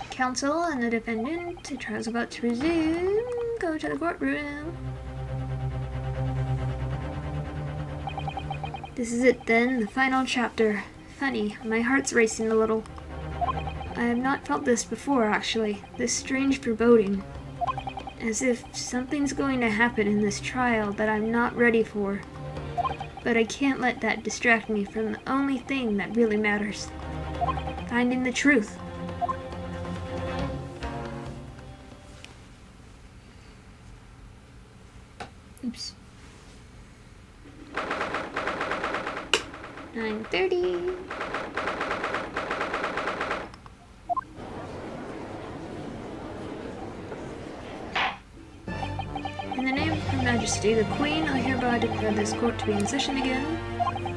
Counsel and the defendant, the trial's about to resume. Go to the courtroom. This is it then, the final chapter. Funny, my heart's racing a little. I have not felt this before, actually. This strange foreboding. As if something's going to happen in this trial that I'm not ready for. But I can't let that distract me from the only thing that really matters. Finding the truth. Oops. Majesty, the Queen, I hereby declare this court to be in session again.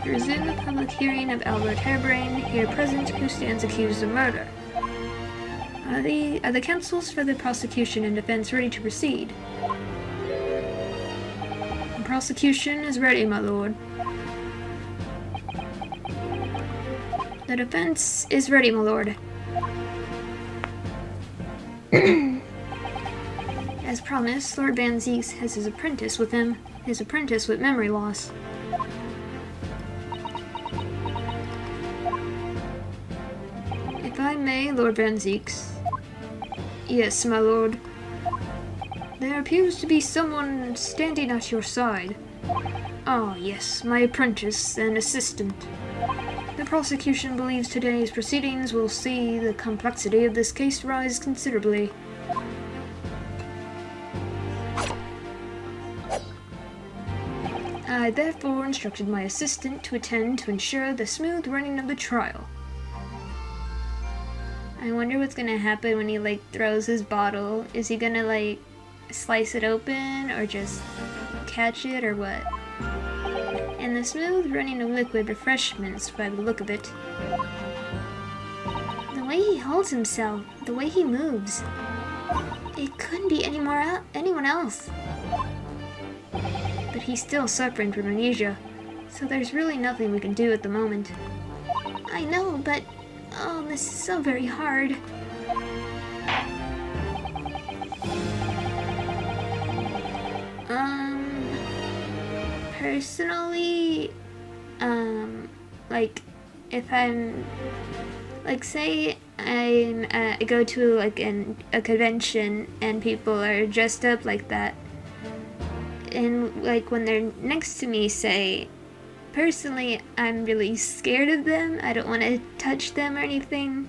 To resume the public hearing of Albert Harebrain, here present, who stands accused of murder. Are the counsels for the prosecution and defense ready to proceed? The prosecution is ready, my lord. The defense is ready, my lord. As promised, Lord Van Zieks has his apprentice with him, his apprentice with memory loss. If I may, Lord Van Zieks. Yes, my lord. There appears to be someone standing at your side. Ah, yes, my apprentice and assistant. The prosecution believes today's proceedings will see the complexity of this case rise considerably. I therefore instructed my assistant to attend to ensure the smooth running of the trial. I wonder what's gonna happen when he, throws his bottle. Is he gonna, slice it open or just catch it or what? And the smooth running of liquid refreshments by the look of it. The way he holds himself, the way he moves. It couldn't be anyone else. But he's still suffering from amnesia, so there's really nothing we can do at the moment. I know, but oh, this is so very hard. Personally, if I'm, say I go to, a convention and people are dressed up like that, and, when they're next to me, say, personally, I'm really scared of them. I don't want to touch them or anything.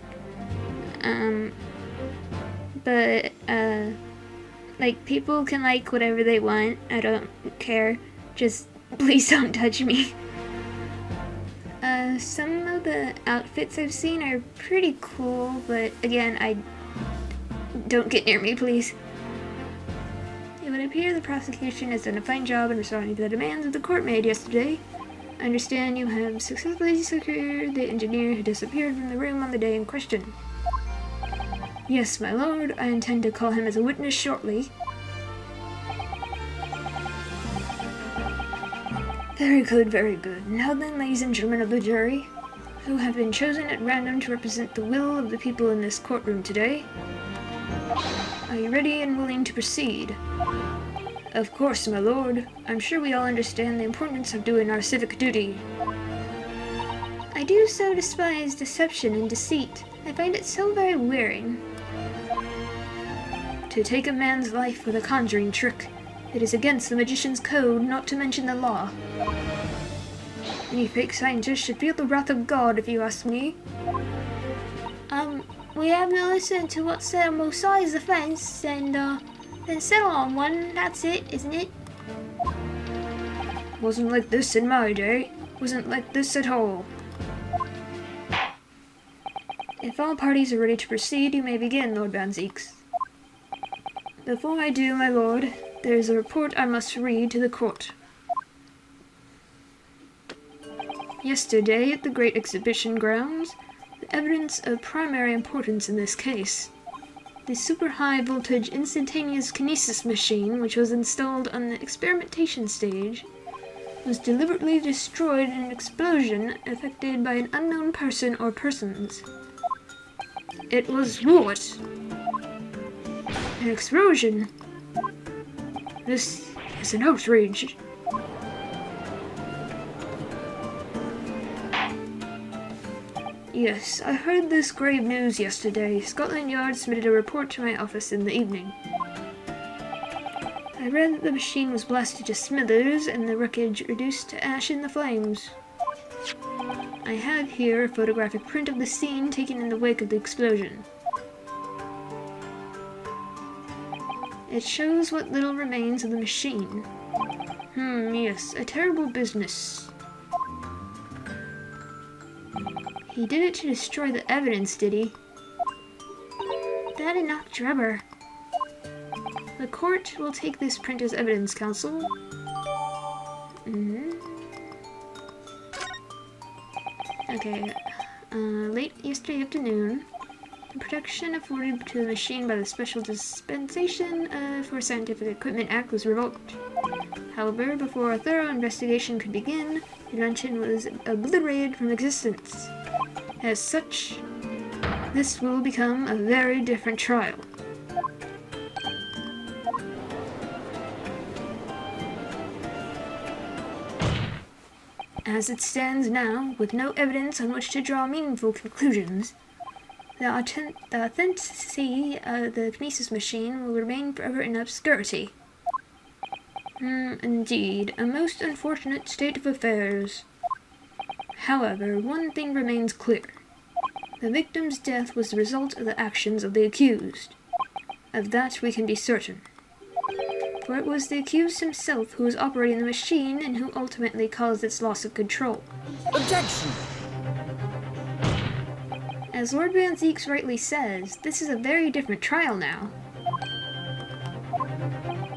People can like whatever they want. I don't care. Just please don't touch me. Some of the outfits I've seen are pretty cool, but again, don't get near me, please. It would appear the prosecution has done a fine job in responding to the demands of the court made yesterday. I understand you have successfully secured the engineer who disappeared from the room on the day in question. Yes, my lord, I intend to call him as a witness shortly. Very good, very good. Now then, ladies and gentlemen of the jury, who have been chosen at random to represent the will of the people in this courtroom today, are you ready and willing to proceed? Of course, my lord. I'm sure we all understand the importance of doing our civic duty. I do so despise deception and deceit. I find it so very wearing. To take a man's life with a conjuring trick, it is against the magician's code, not to mention the law. Any fake scientist should feel the wrath of God, if you ask me. We have to listen to what said on both sides of the fence, and, then settle on one. That's it, isn't it? Wasn't like this in my day. Wasn't like this at all. If all parties are ready to proceed, you may begin, Lord Van Zieks. Before I do, my lord, there is a report I must read to the court. Yesterday, at the Great Exhibition Grounds, the evidence of primary importance in this case. The super-high voltage instantaneous kinesis machine, which was installed on the experimentation stage, was deliberately destroyed in an explosion effected by an unknown person or persons. It was what? An explosion? This is an outrage. Yes, I heard this grave news yesterday. Scotland Yard submitted a report to my office in the evening. I read that the machine was blasted to smithers and the wreckage reduced to ash in the flames. I have here a photographic print of the scene taken in the wake of the explosion. It shows what little remains of the machine. Yes, a terrible business. He did it to destroy the evidence, did he? That enough rubber. The court will take this print as evidence, counsel. Okay. Late yesterday afternoon, the protection afforded to the machine by the Special Dispensation for Scientific Equipment Act was revoked. However, before a thorough investigation could begin, the invention was obliterated from existence. As such, this will become a very different trial. As it stands now, with no evidence on which to draw meaningful conclusions, the authenticity of the Kinesis machine will remain forever in obscurity. Indeed, a most unfortunate state of affairs. However, one thing remains clear. The victim's death was the result of the actions of the accused. Of that we can be certain. For it was the accused himself who was operating the machine and who ultimately caused its loss of control. Objection! As Lord Van Zeeks rightly says, this is a very different trial now.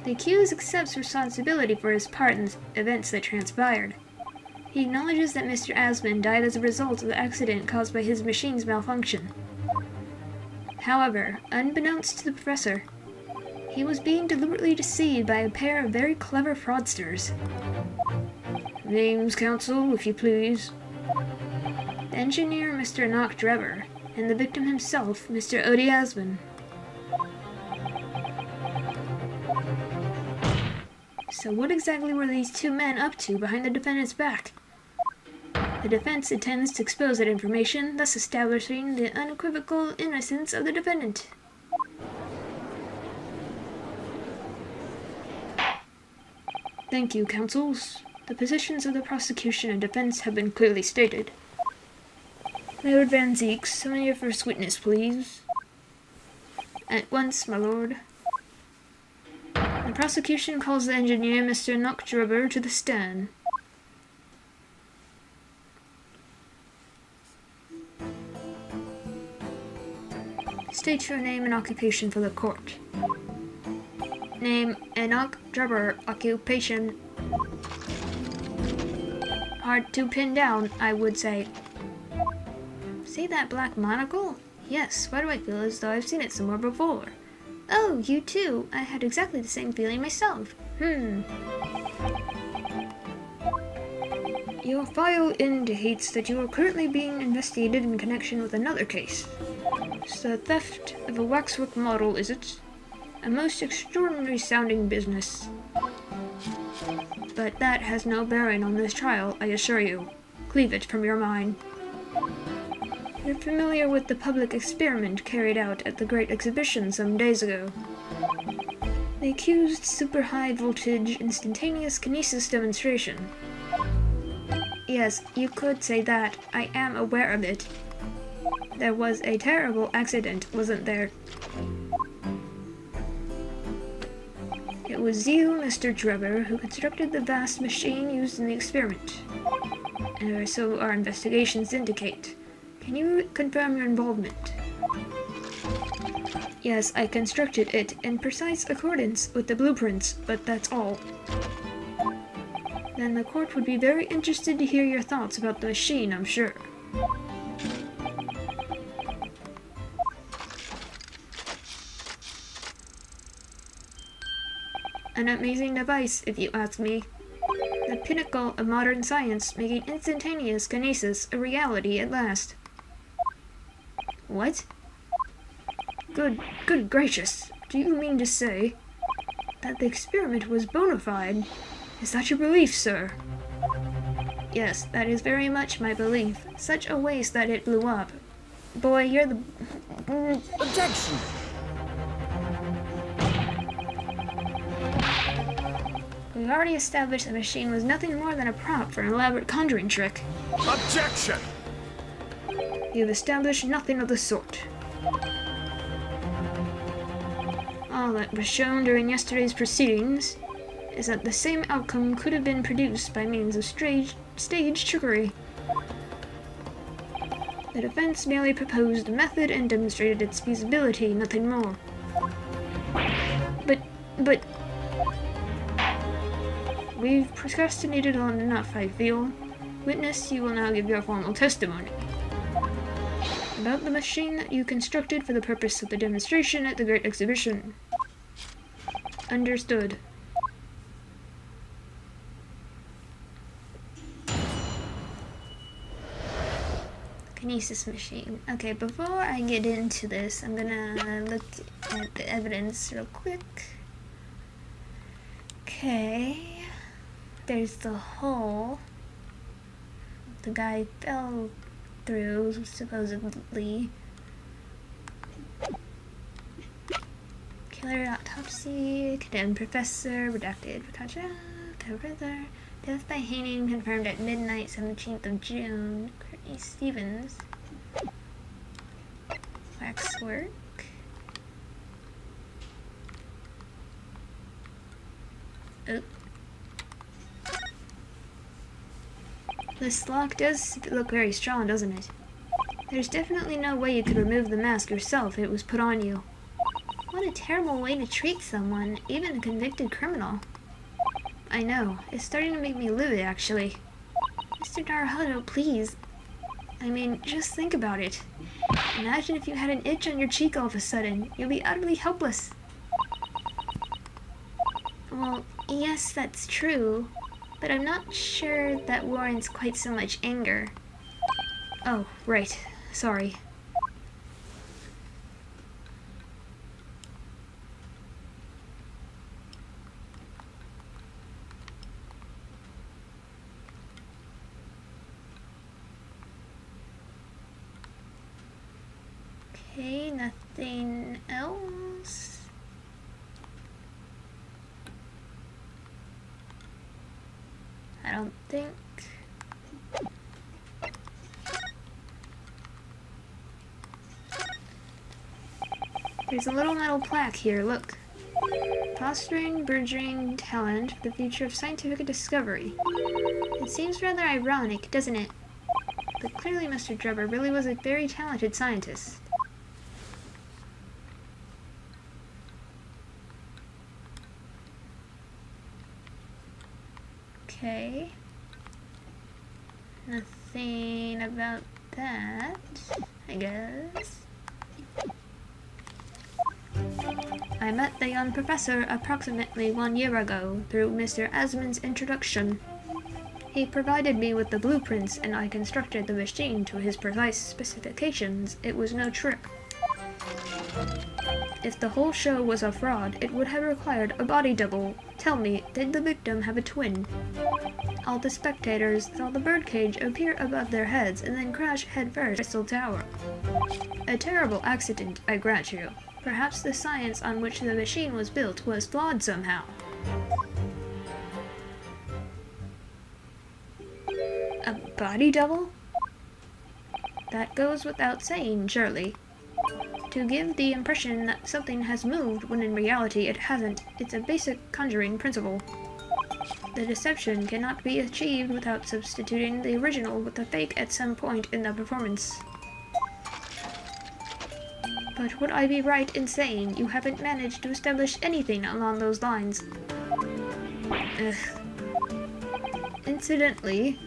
The accused accepts responsibility for his part in the events that transpired. He acknowledges that Mr. Asman died as a result of the accident caused by his machine's malfunction. However, unbeknownst to the professor, he was being deliberately deceived by a pair of very clever fraudsters. Names, counsel, if you please. The engineer, Mr. Nock Drebber, and the victim himself, Mr. Odie Asman. So what exactly were these two men up to behind the defendant's back? The defense intends to expose that information, thus establishing the unequivocal innocence of the defendant. Thank you, counsels. The positions of the prosecution and defense have been clearly stated. Lord Van Zeeks, summon your first witness, please. At once, my lord. The prosecution calls the engineer, Mr. Nock Drebber, to the stand. State your name and occupation for the court. Name, Enoch Drebber. Occupation. Hard to pin down, I would say. See that black monocle? Yes, why do I feel as though I've seen it somewhere before? Oh, you too. I had exactly the same feeling myself. Your file indicates that you are currently being investigated in connection with another case. It's the theft of a waxwork model, is it? A most extraordinary sounding business. But that has no bearing on this trial, I assure you. Cleave it from your mind. You're familiar with the public experiment carried out at the Great Exhibition some days ago. The accused super high voltage instantaneous kinesis demonstration. Yes, you could say that. I am aware of it. There was a terrible accident, wasn't there? It was you, Mr. Drebber, who constructed the vast machine used in the experiment. And so our investigations indicate. Can you confirm your involvement? Yes, I constructed it in precise accordance with the blueprints, but that's all. Then the court would be very interested to hear your thoughts about the machine, I'm sure. An amazing device, if you ask me. The pinnacle of modern science, making instantaneous kinesis a reality at last. What? Good gracious. Do you mean to say that the experiment was bona fide? Is that your belief, sir? Yes, that is very much my belief. Such a waste that it blew up. Boy, you're the... Objection! We've already established the machine was nothing more than a prop for an elaborate conjuring trick. Objection! You've established nothing of the sort. All that was shown during yesterday's proceedings is that the same outcome could have been produced by means of staged trickery. The defense merely proposed a method and demonstrated its feasibility, nothing more. But we've procrastinated long enough, I feel. Witness, you will now give your formal testimony about the machine that you constructed for the purpose of the demonstration at the Great Exhibition. Understood. Kinesis machine. Okay, before I get into this, I'm gonna look at the evidence real quick. Okay. There's the hole the guy fell through, supposedly. Killer autopsy, condemned professor, redacted, gotcha, further. Death by hanging confirmed at midnight, 17th of June. Courtney Stevens. Waxwork. Oh. This lock does look very strong, doesn't it? There's definitely no way you could remove the mask yourself if it was put on you. What a terrible way to treat someone, even a convicted criminal. I know. It's starting to make me livid, actually. Mr. Naruhodo, please. I mean, just think about it. Imagine if you had an itch on your cheek all of a sudden. You'll be utterly helpless. Well, yes, that's true. But I'm not sure that warrants quite so much anger. Oh, right. Sorry. Okay, nothing else. I don't think. There's a little metal plaque here, look. Fostering burgeoning talent for the future of scientific discovery. It seems rather ironic, doesn't it? But clearly Mr. Drebber really was a very talented scientist. Okay. Nothing about that, I guess. I met the young professor approximately 1 year ago through Mr. Asman's introduction. He provided me with the blueprints and I constructed the machine to his precise specifications. It was no trick. If the whole show was a fraud, it would have required a body double. Tell me, did the victim have a twin? All the spectators saw the birdcage appear above their heads and then crash headfirst Crystal Tower. A terrible accident, I grant you. Perhaps the science on which the machine was built was flawed somehow. A body double? That goes without saying, surely. To give the impression that something has moved when in reality it hasn't, it's a basic conjuring principle. The deception cannot be achieved without substituting the original with the fake at some point in the performance. But would I be right in saying you haven't managed to establish anything along those lines? Ugh. Incidentally,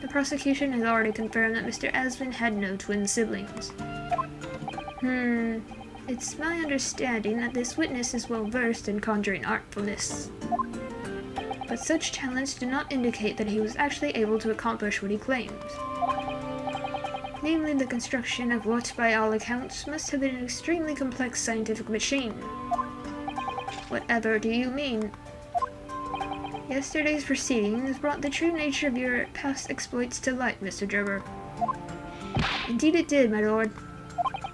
the prosecution has already confirmed that Mr. Asman had no twin siblings. It's my understanding that this witness is well versed in conjuring artfulness. But such talents do not indicate that he was actually able to accomplish what he claims. Namely, the construction of what, by all accounts, must have been an extremely complex scientific machine. Whatever do you mean? Yesterday's proceedings brought the true nature of your past exploits to light, Mr. Drebber. Indeed it did, my lord.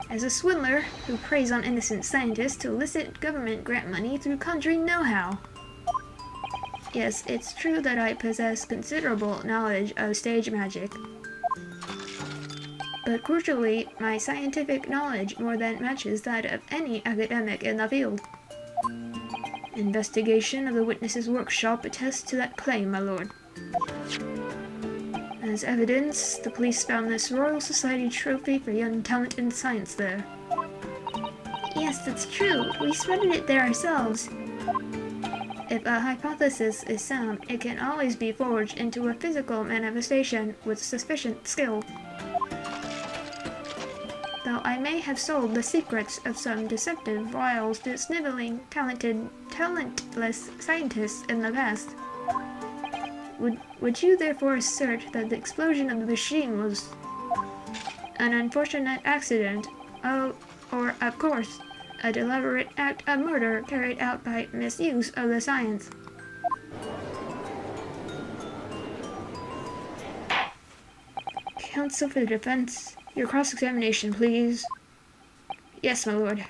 As a swindler who preys on innocent scientists to elicit government grant money through conjuring know-how. Yes, it's true that I possess considerable knowledge of stage magic. But crucially, my scientific knowledge more than matches that of any academic in the field. Investigation of the witness's workshop attests to that claim, my lord. As evidence, the police found this Royal Society trophy for young talent in science there. Yes, that's true. We spotted it there ourselves. If a hypothesis is sound, it can always be forged into a physical manifestation with sufficient skill. Though I may have sold the secrets of some deceptive wiles to sniveling, talentless scientists in the past, would you therefore assert that the explosion of the machine was an unfortunate accident? Oh, or, of course, a deliberate act of murder carried out by misuse of the science? Counsel for the defense, your cross-examination, please. Yes, my lord.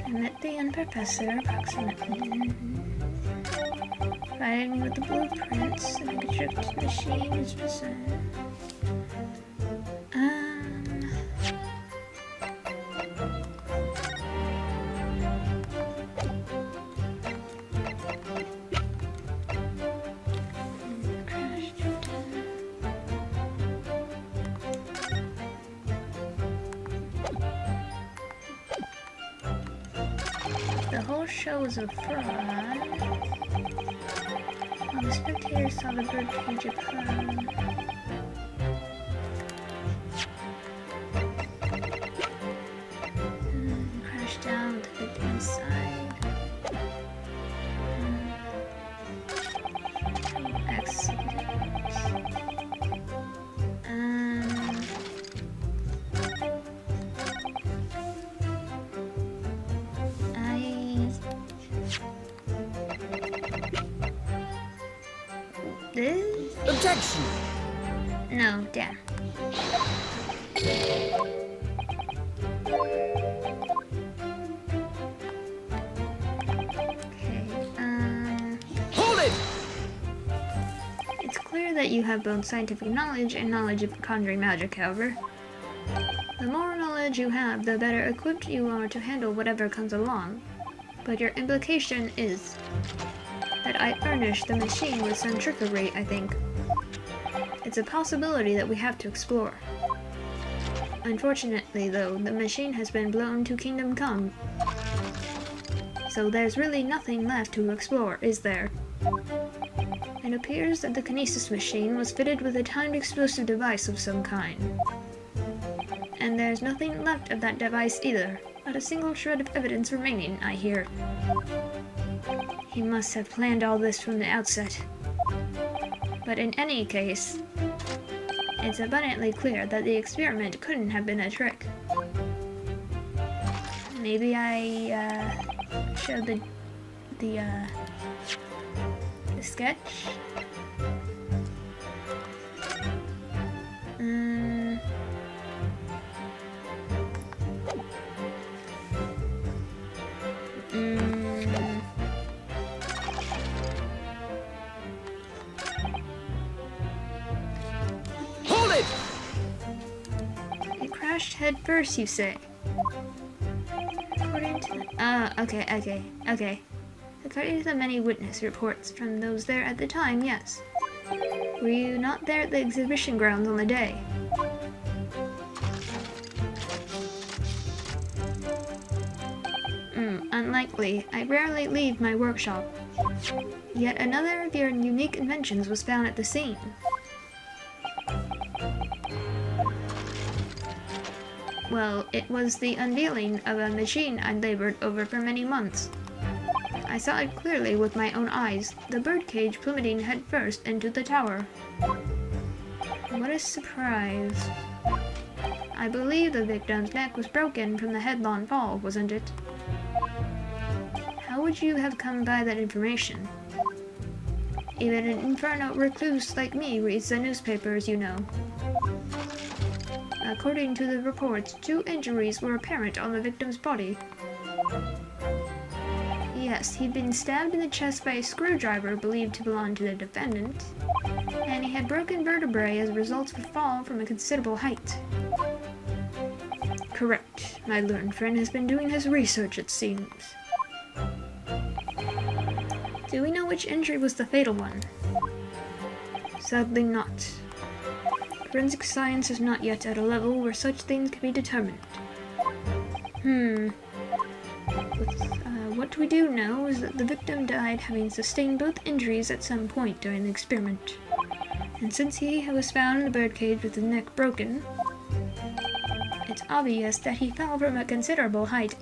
I met the young professor approximately. Provided me with the blueprints and the constructed machine is present. The whole show was a fraud. While the spectators saw the birdcage upon. Crashed down to the victim's side. Accident. This? Objection! No, damn. Okay, Hold it! it's clear that you have both scientific knowledge and knowledge of conjuring magic, however. The more knowledge you have, the better equipped you are to handle whatever comes along. But your implication is that I furnished the machine with some trickery, I think. It's a possibility that we have to explore. Unfortunately, though, the machine has been blown to Kingdom Come. So there's really nothing left to explore, is there? It appears that the kinesis machine was fitted with a timed explosive device of some kind. And there's nothing left of that device either, not a single shred of evidence remaining, I hear. He must have planned all this from the outset. But in any case, it's abundantly clear that the experiment couldn't have been a trick. Maybe I showed the sketch. Hold it! It crashed head first, you say? According to okay. According to the many witness reports from those there at the time, yes. Were you not there at the exhibition grounds on the day? Unlikely. I rarely leave my workshop. Yet another of your unique inventions was found at the scene. Well, it was the unveiling of a machine I'd labored over for many months. I saw it clearly with my own eyes, the birdcage plummeting headfirst into the tower. What a surprise. I believe the victim's neck was broken from the headlong fall, wasn't it? How would you have come by that information? Even an infernal recluse like me reads the newspapers, you know. According to the reports, 2 injuries were apparent on the victim's body. Yes, he'd been stabbed in the chest by a screwdriver believed to belong to the defendant, and he had broken vertebrae as a result of a fall from a considerable height. Correct. My learned friend has been doing his research, it seems. Do we know which injury was the fatal one? Sadly not. Forensic science is not yet at a level where such things can be determined. What we do know is that the victim died having sustained both injuries at some point during the experiment. And since he was found in the birdcage with his neck broken, it's obvious that he fell from a considerable height.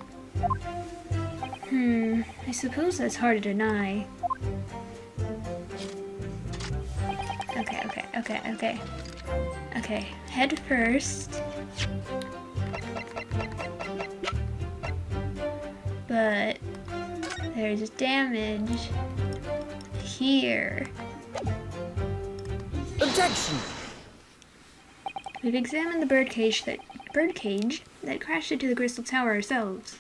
I suppose that's hard to deny. Okay, head first. But there's damage here. Objection! We've examined the birdcage that crashed into the crystal tower ourselves.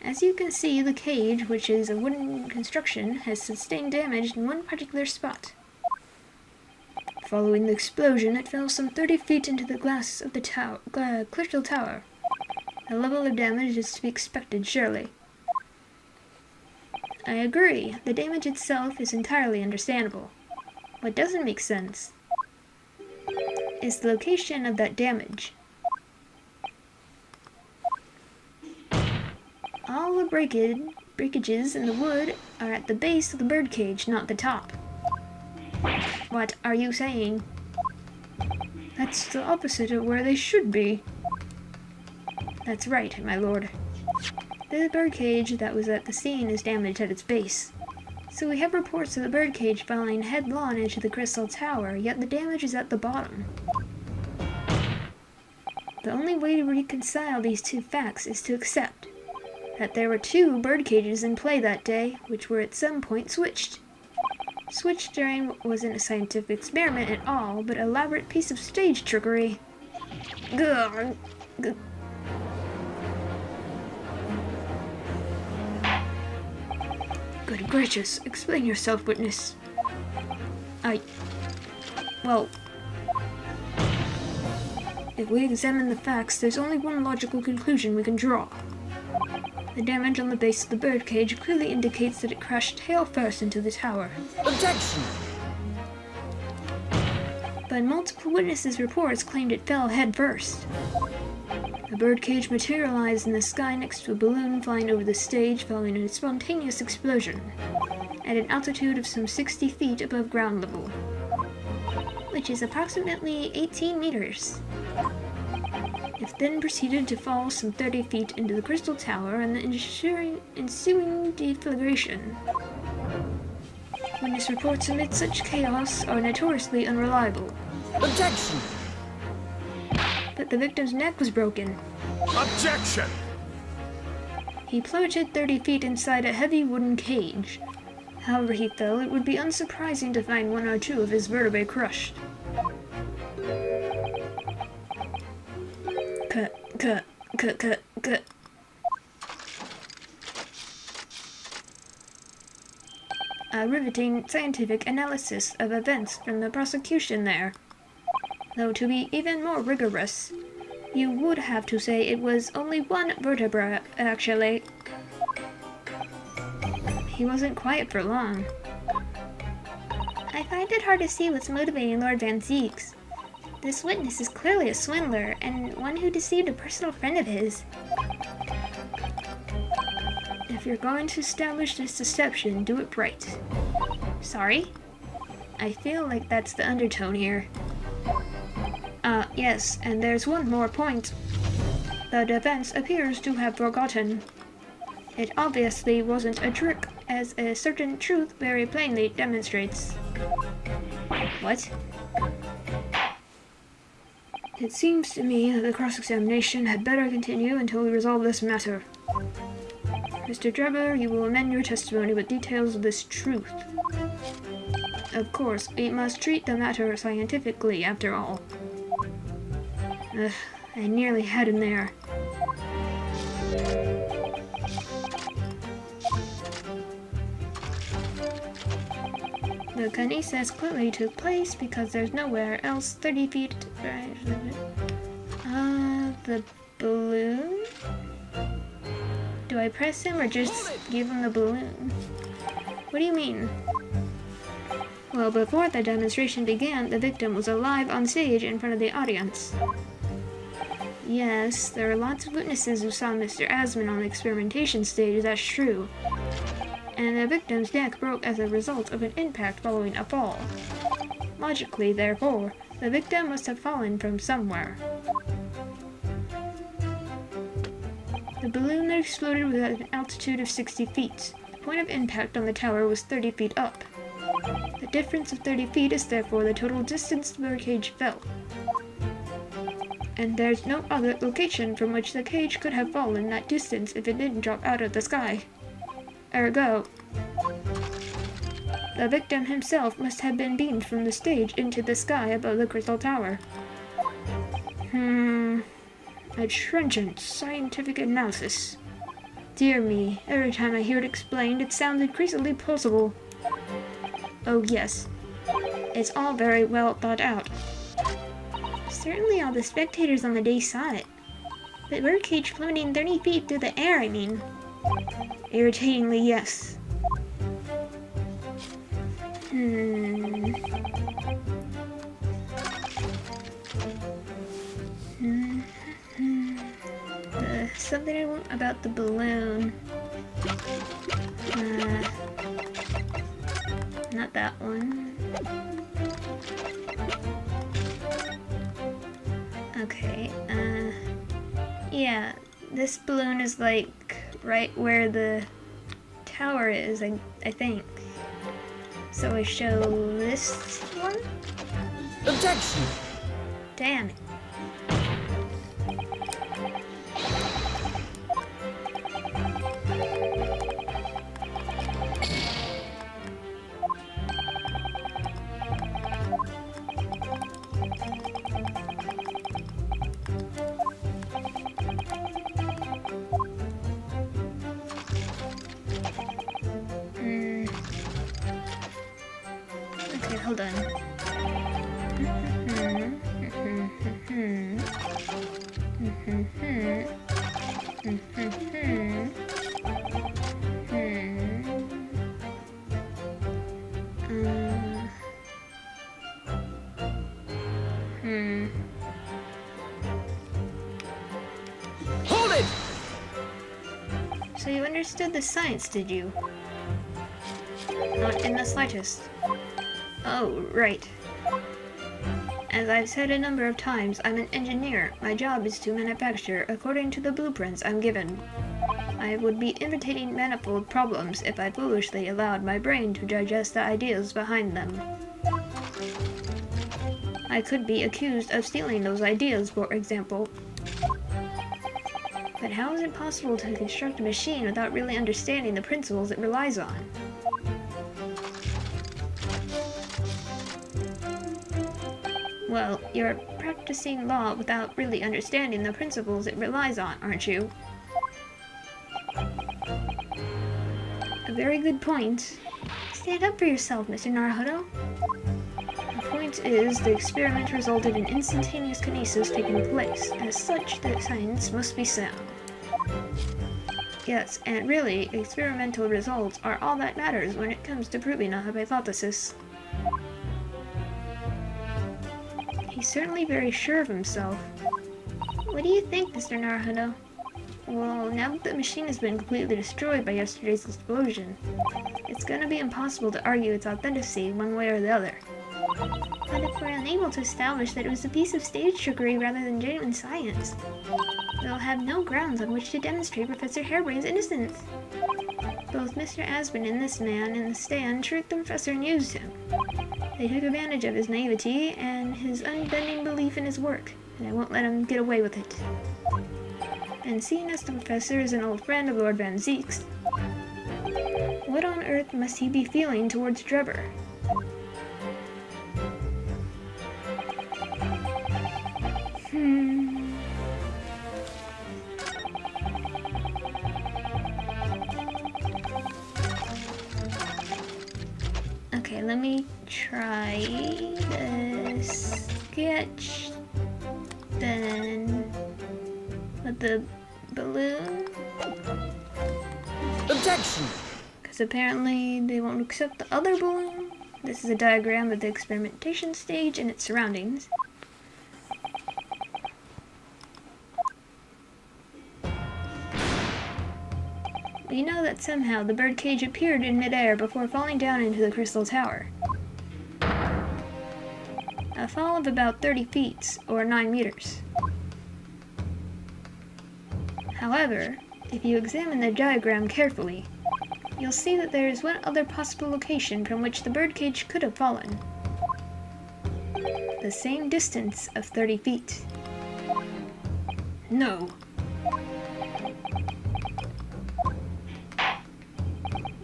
As you can see, the cage, which is a wooden construction, has sustained damage in one particular spot. Following the explosion, it fell some 30 feet into the glass of the crystal tower. The level of damage is to be expected, surely. I agree. The damage itself is entirely understandable. What doesn't make sense is the location of that damage. All the breakages in the wood are at the base of the birdcage, not the top. What are you saying? That's the opposite of where they should be. That's right, my lord. The birdcage that was at the scene is damaged at its base. So we have reports of the birdcage falling headlong into the crystal tower, yet the damage is at the bottom. The only way to reconcile these two facts is to accept that there were two birdcages in play that day, which were at some point switched. Switched during what wasn't a scientific experiment at all, but an elaborate piece of stage trickery. Good gracious, explain yourself, witness. Well, if we examine the facts, there's only one logical conclusion we can draw. The damage on the base of the birdcage clearly indicates that it crashed tail first into the tower. Objection! but multiple witnesses' reports claimed it fell head first. The birdcage materialized in the sky next to a balloon flying over the stage following a spontaneous explosion, at an altitude of some 60 feet above ground level, which is approximately 18 meters. It then proceeded to fall some 30 feet into the crystal tower and the ensuing deflagration. Witness reports amid such chaos are notoriously unreliable. Objection! But the victim's neck was broken. Objection! He plummeted 30 feet inside a heavy wooden cage. However he fell, it would be unsurprising to find one or two of his vertebrae crushed. Cut. A riveting scientific analysis of events from the prosecution there. Though to be even more rigorous, you would have to say it was only one vertebra, actually. He wasn't quiet for long. I find it hard to see what's motivating Lord Van Zieks. This witness is clearly a swindler, and one who deceived a personal friend of his. If you're going to establish this deception, do it right. Sorry? I feel like that's the undertone here. Yes, and there's one more point. The defense appears to have forgotten. It obviously wasn't a trick, as a certain truth very plainly demonstrates. What? It seems to me that the cross-examination had better continue until we resolve this matter. Mr. Drebber, you will amend your testimony with details of this truth. Of course, we must treat the matter scientifically, after all. I nearly had him there. The kinesis clearly took place because there's nowhere else 30 feet... the balloon? Do I press him or just give him the balloon? What do you mean? Well, before the demonstration began, the victim was alive on stage in front of the audience. Yes, there are lots of witnesses who saw Mr. Asman on the experimentation stage, that's true. And the victim's neck broke as a result of an impact following a fall. Logically, therefore, the victim must have fallen from somewhere. The balloon then exploded with an altitude of 60 feet. The point of impact on the tower was 30 feet up. The difference of 30 feet is therefore the total distance the birdcage fell. And there's no other location from which the cage could have fallen that distance if it didn't drop out of the sky. Ergo, the victim himself must have been beamed from the stage into the sky above the crystal tower. A trenchant scientific analysis. Dear me, every time I hear it explained, it sounds increasingly plausible. Oh yes, it's all very well thought out. Certainly all the spectators on the day saw it. The birdcage plummeting 30 feet through the air, I mean. Irritatingly, yes. Something about the balloon. Not that one. Okay, yeah, this balloon is like right where the tower is, I think. So I show this one? Objection! Damn it. Okay, hold on. Hold it! So you understood the science, did you? Not in the slightest. Oh, right. As I've said a number of times, I'm an engineer. My job is to manufacture according to the blueprints I'm given. I would be imitating manifold problems if I foolishly allowed my brain to digest the ideas behind them. I could be accused of stealing those ideas, for example. But how is it possible to construct a machine without really understanding the principles it relies on? Well, you're practicing law without really understanding the principles it relies on, aren't you? A very good point. Stand up for yourself, Mr. Naruhodo. The point is, the experiment resulted in instantaneous kinesis taking place. As such, the science must be sound. Yes, and really, experimental results are all that matters when it comes to proving a hypothesis. He's certainly very sure of himself. What do you think, Mr. Naruhodo? Well, now that the machine has been completely destroyed by yesterday's explosion, it's gonna be impossible to argue its authenticity one way or the other. But if we're unable to establish that it was a piece of stage trickery rather than genuine science, we'll have no grounds on which to demonstrate Professor Harebrain's innocence. Both Mr. Aspen and this man in the stand tricked the professor and used him. They took advantage of his naivety and his unbending belief in his work, and I won't let him get away with it. And seeing as the professor is an old friend of Lord Van Zeek's, what on earth must he be feeling towards Drebber? Okay, let me try the sketch, then with the balloon. Objection! Because apparently they won't accept the other balloon. This is a diagram of the experimentation stage and its surroundings. We know that somehow the birdcage appeared in midair before falling down into the crystal tower. A fall of about 30 feet, or 9 meters. However, if you examine the diagram carefully, you'll see that there is one other possible location from which the birdcage could have fallen. The same distance of 30 feet. No.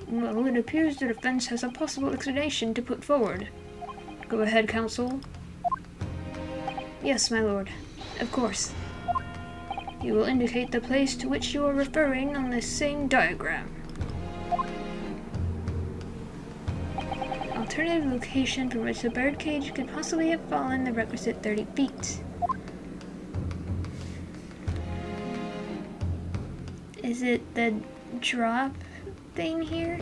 Well, it appears the defense has a possible explanation to put forward. Go ahead, counsel. Yes, my lord. Of course. You will indicate the place to which you are referring on this same diagram. Alternative location from which the birdcage could possibly have fallen the requisite 30 feet. Is it the drop thing here?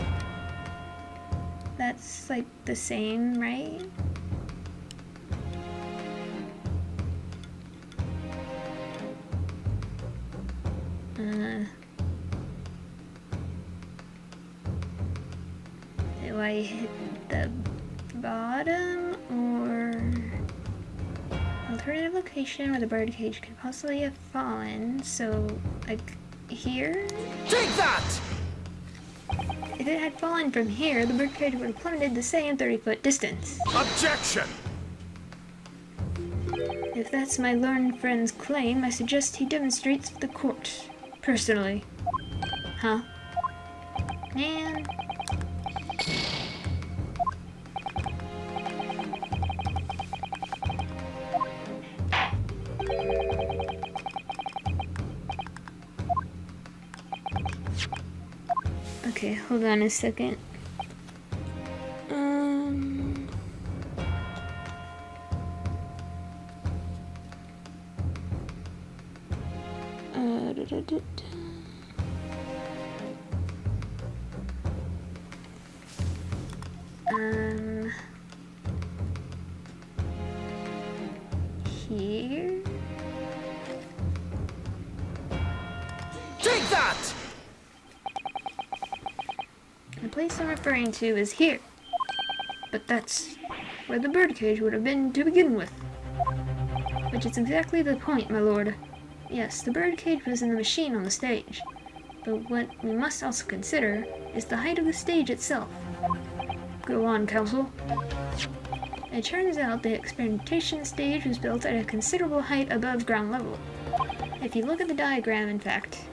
That's like the same, right? Do I hit the bottom, or alternative location where the birdcage could possibly have fallen? So, like here? Take that! If it had fallen from here, the birdcage would have plummeted the same 30-foot distance. Objection! If that's my learned friend's claim, I suggest he demonstrates for the court. Personally. Huh? Man. Okay, hold on a second. Here? Take that! The place I'm referring to is here. But that's where the birdcage would have been to begin with. Which is exactly the point, my lord. Yes, the birdcage was in the machine on the stage. But what we must also consider is the height of the stage itself. Go on, counsel. It turns out the experimentation stage was built at a considerable height above ground level. If you look at the diagram, in fact,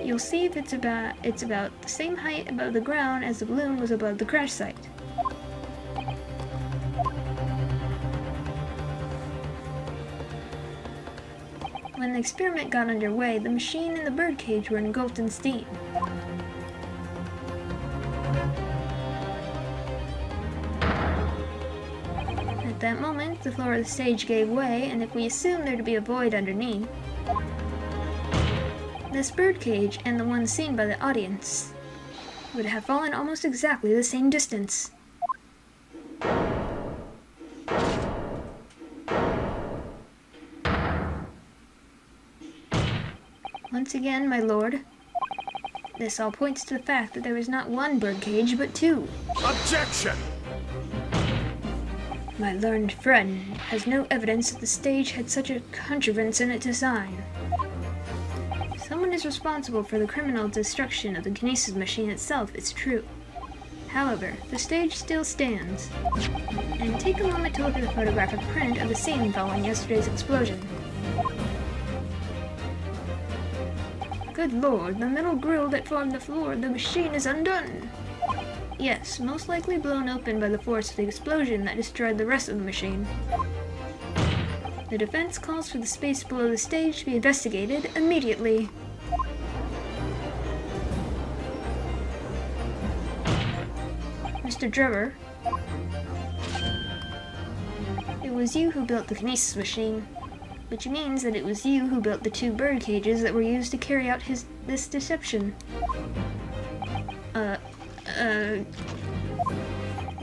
you'll see if it's about the same height above the ground as the balloon was above the crash site. When the experiment got underway, the machine and the birdcage were engulfed in steam. At that moment, the floor of the stage gave way, and if we assume there to be a void underneath, this birdcage and the one seen by the audience would have fallen almost exactly the same distance. Once again, my lord, this all points to the fact that there was not one birdcage, but two. Objection! My learned friend has no evidence that the stage had such a contrivance in its design. Someone is responsible for the criminal destruction of the kinesis machine itself, it's true. However, the stage still stands. And take a moment to look at the photographic print of the scene following yesterday's explosion. Good lord, the metal grill that formed the floor of the machine is undone! Yes, most likely blown open by the force of the explosion that destroyed the rest of the machine. The defense calls for the space below the stage to be investigated immediately. Mr. Drever, it was you who built the kinesis machine, which means that it was you who built the two bird cages that were used to carry out this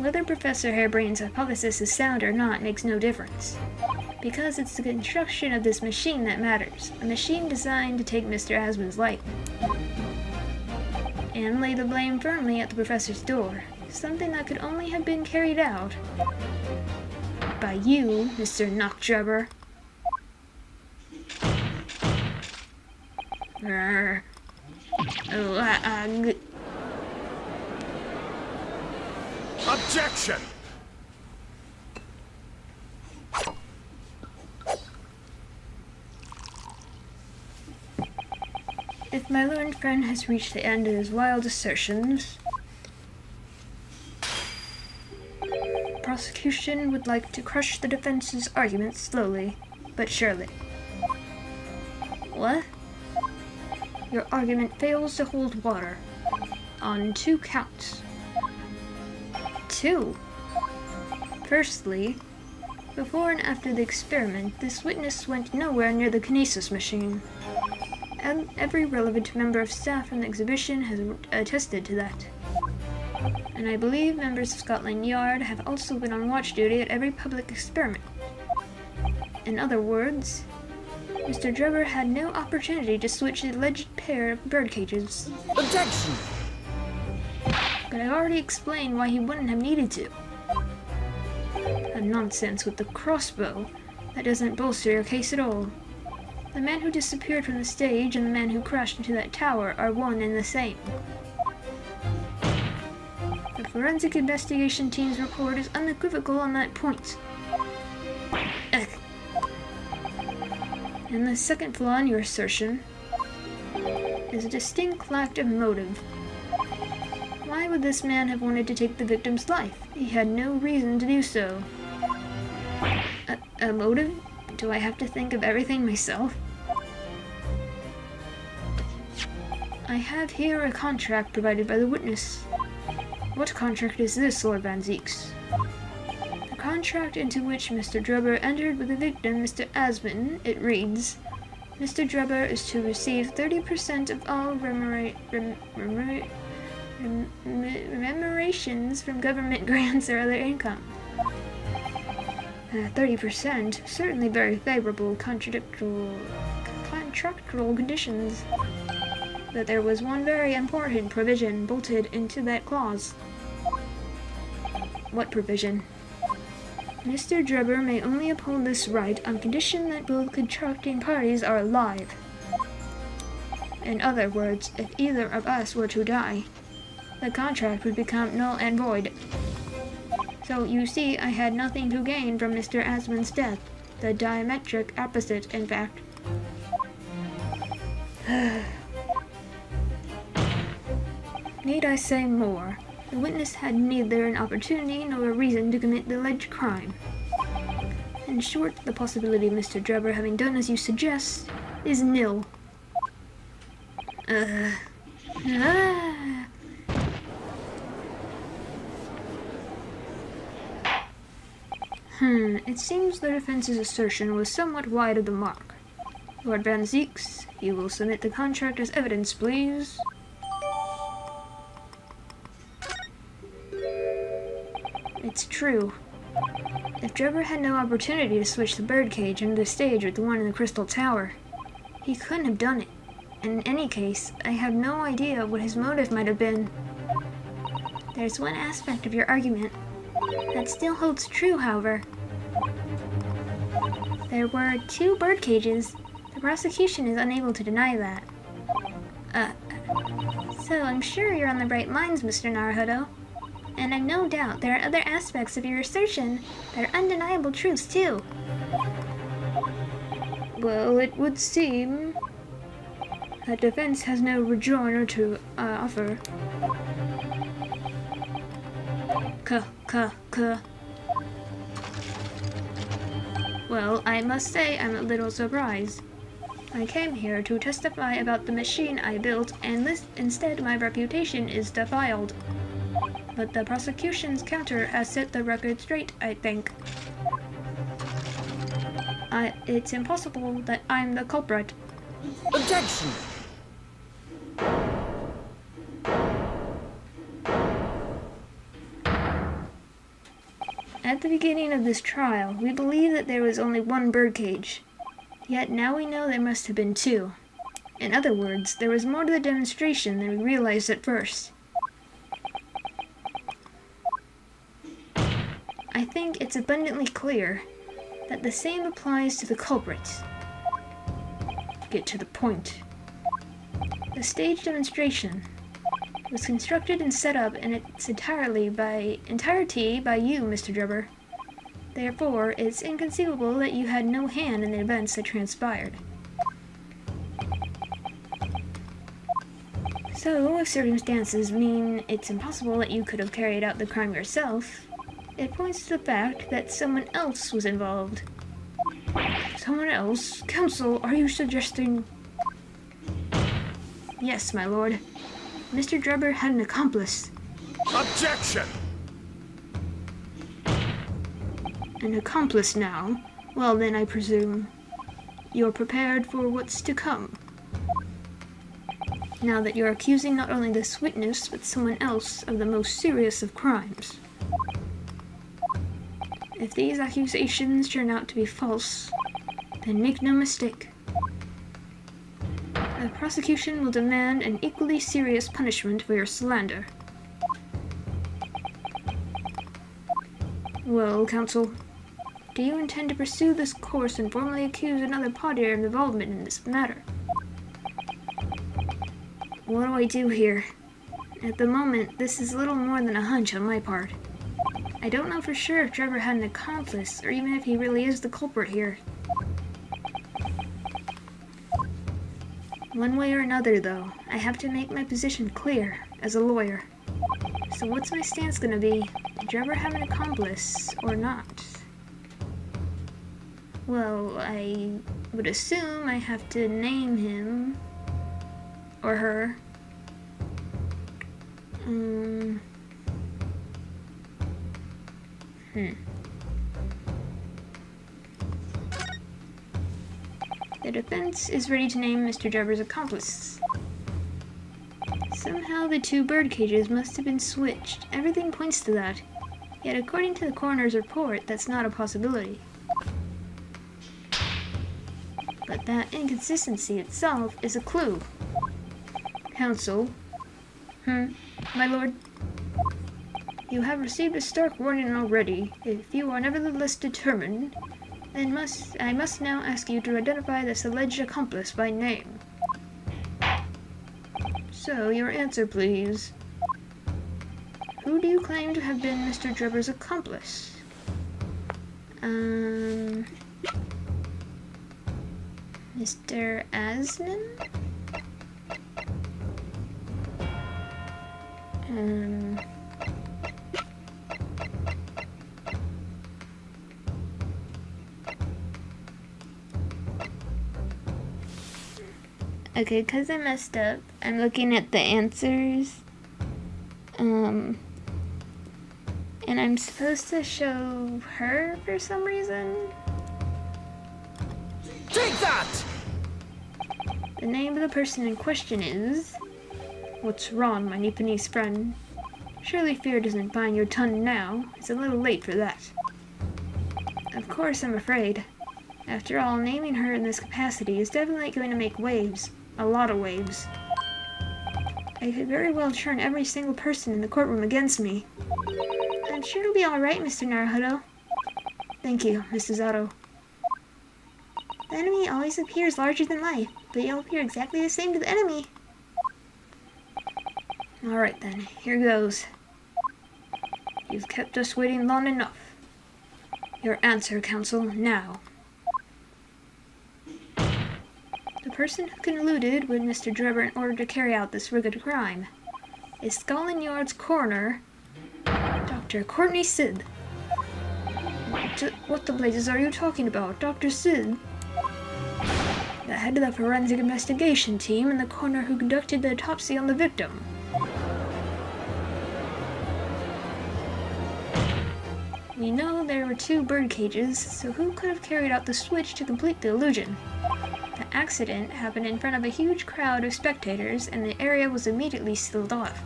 Whether Professor Harebrain's hypothesis is sound or not makes no difference, because it's the construction of this machine that matters, a machine designed to take Mr. Asmon's life, and lay the blame firmly at the professor's door, something that could only have been carried out by you, Mr. Knockjubber. Grr. Objection! If my learned friend has reached the end of his wild assertions, the prosecution would like to crush the defense's arguments slowly, but surely. What? Your argument fails to hold water. On 2 counts. 2. Firstly, before and after the experiment, this witness went nowhere near the kinesis machine. And every relevant member of staff from the exhibition has attested to that. And I believe members of Scotland Yard have also been on watch duty at every public experiment. In other words, Mr. Drebber had no opportunity to switch the alleged pair of bird cages. Objection! But I've already explained why he wouldn't have needed to. A nonsense with the crossbow. That doesn't bolster your case at all. The man who disappeared from the stage and the man who crashed into that tower are one and the same. The forensic investigation team's report is unequivocal on that point. Ugh. And the second flaw in your assertion is a distinct lack of motive. Why would this man have wanted to take the victim's life? He had no reason to do so. A motive? Do I have to think of everything myself? I have here a contract provided by the witness. What contract is this, Lord Van Zieks? The contract into which Mr. Drebber entered with the victim, Mr. Asmon, it reads, Mr. Drebber is to receive 30% of all remunerations from government grants or other income. 30%, certainly very favorable contractual conditions. But there was one very important provision bolted into that clause. What provision? Mr. Drebber may only uphold this right on condition that both contracting parties are alive. In other words, if either of us were to die, the contract would become null and void. So you see, I had nothing to gain from Mr. Asmon's death. The diametric opposite, in fact. Need I say more? The witness had neither an opportunity nor a reason to commit the alleged crime. In short, the possibility of Mr. Drebber having done as you suggest is nil. It seems the defense's assertion was somewhat wide of the mark. Lord Van Zieks, you will submit the contract as evidence, please. It's true. If Drebber had no opportunity to switch the birdcage into the stage with the one in the Crystal Tower, he couldn't have done it. And in any case, I have no idea what his motive might have been. There's one aspect of your argument that still holds true, however. There were 2 bird cages. The prosecution is unable to deny that. So I'm sure you're on the right lines, Mr. Naruhodo. And I've no doubt there are other aspects of your assertion that are undeniable truths, too. Well, it would seem that defense has no rejoinder to offer. Well, I must say I'm a little surprised. I came here to testify about the machine I built, and instead my reputation is defiled. But the prosecution's counter has set the record straight, I think. It's impossible that I'm the culprit. Objection! At the beginning of this trial, we believed that there was only one birdcage. Yet now we know there must have been two. In other words, there was more to the demonstration than we realized at first. I think it's abundantly clear that the same applies to the culprits. Get to the point. The stage demonstration was constructed and set up in its entirety by you, Mr. Drebber. Therefore, it's inconceivable that you had no hand in the events that transpired. So, if circumstances mean it's impossible that you could have carried out the crime yourself, it points to the fact that someone else was involved. Someone else? Counsel, are you suggesting... Yes, my lord. Mr. Drebber had an accomplice. Objection! An accomplice now? Well then, I presume you're prepared for what's to come. Now that you're accusing not only this witness, but someone else of the most serious of crimes. If these accusations turn out to be false, then make no mistake. The prosecution will demand an equally serious punishment for your slander. Well, counsel, do you intend to pursue this course and formally accuse another party of involvement in this matter? What do I do here? At the moment, this is little more than a hunch on my part. I don't know for sure if Drebber had an accomplice, or even if he really is the culprit here. One way or another, though, I have to make my position clear as a lawyer. So what's my stance gonna be? Did Drebber have an accomplice, or not? Well, I would assume I have to name him or her. The defense is ready to name Mr. Drebber's accomplice. Somehow the two bird cages must have been switched. Everything points to that. Yet according to the coroner's report, that's not a possibility. But that inconsistency itself is a clue. Counsel. My lord. You have received a stark warning already. If you are nevertheless determined, then I must now ask you to identify this alleged accomplice by name. So, your answer, please. Who do you claim to have been Mr. Drebber's accomplice? Mr. Asnan? Okay, because I messed up, I'm looking at the answers. And I'm supposed to show her for some reason. Take that! The name of the person in question is... What's wrong, my Nipponese friend? Surely fear doesn't bind your tongue now. It's a little late for that. Of course, I'm afraid. After all, naming her in this capacity is definitely going to make waves. A lot of waves. I could very well turn every single person in the courtroom against me. I'm sure it'll be alright, Mr. Naruhodo. Thank you, Mrs. Otto. The enemy always appears larger than life, but you'll appear exactly the same to the enemy. Alright then, here goes. You've kept us waiting long enough. Your answer, counsel, now. The person who colluded with Mr. Drebber in order to carry out this wicked crime is Scotland Yard's coroner, Dr. Courtney Sid. What the blazes are you talking about, Dr. Sid? The head of the forensic investigation team and the coroner who conducted the autopsy on the victim. We know there were two bird cages, so who could have carried out the switch to complete the illusion? The accident happened in front of a huge crowd of spectators, and the area was immediately sealed off.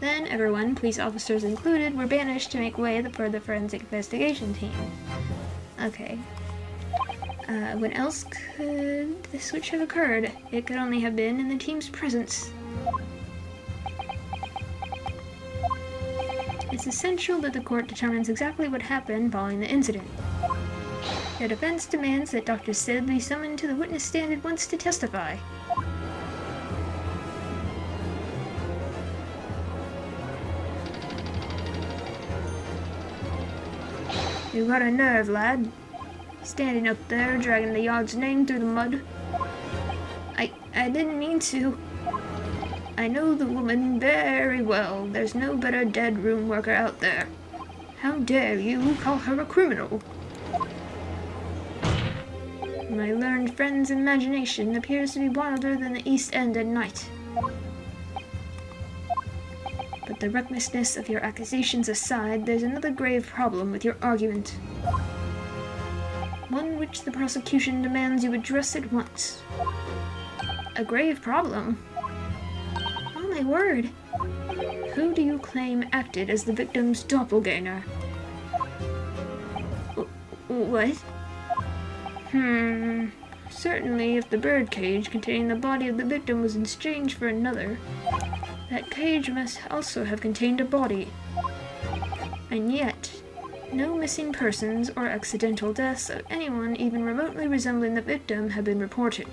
Then everyone, police officers included, were banished to make way for the forensic investigation team. Okay. When else could the switch have occurred? It could only have been in the team's presence. It's essential that the court determines exactly what happened following the incident. The defense demands that Dr. Sid be summoned to the witness stand at once to testify. You got a nerve, lad. Standing up there, dragging the yard's name through the mud. I didn't mean to. I know the woman very well. There's no better dead room worker out there. How dare you call her a criminal? My learned friend's imagination appears to be wilder than the East End at night. But the recklessness of your accusations aside, there's another grave problem with your argument. One which the prosecution demands you address at once. A grave problem? Oh my word! Who do you claim acted as the victim's doppelganger? What? Certainly if the birdcage containing the body of the victim was exchanged for another, that cage must also have contained a body. And yet, no missing persons or accidental deaths of anyone even remotely resembling the victim have been reported.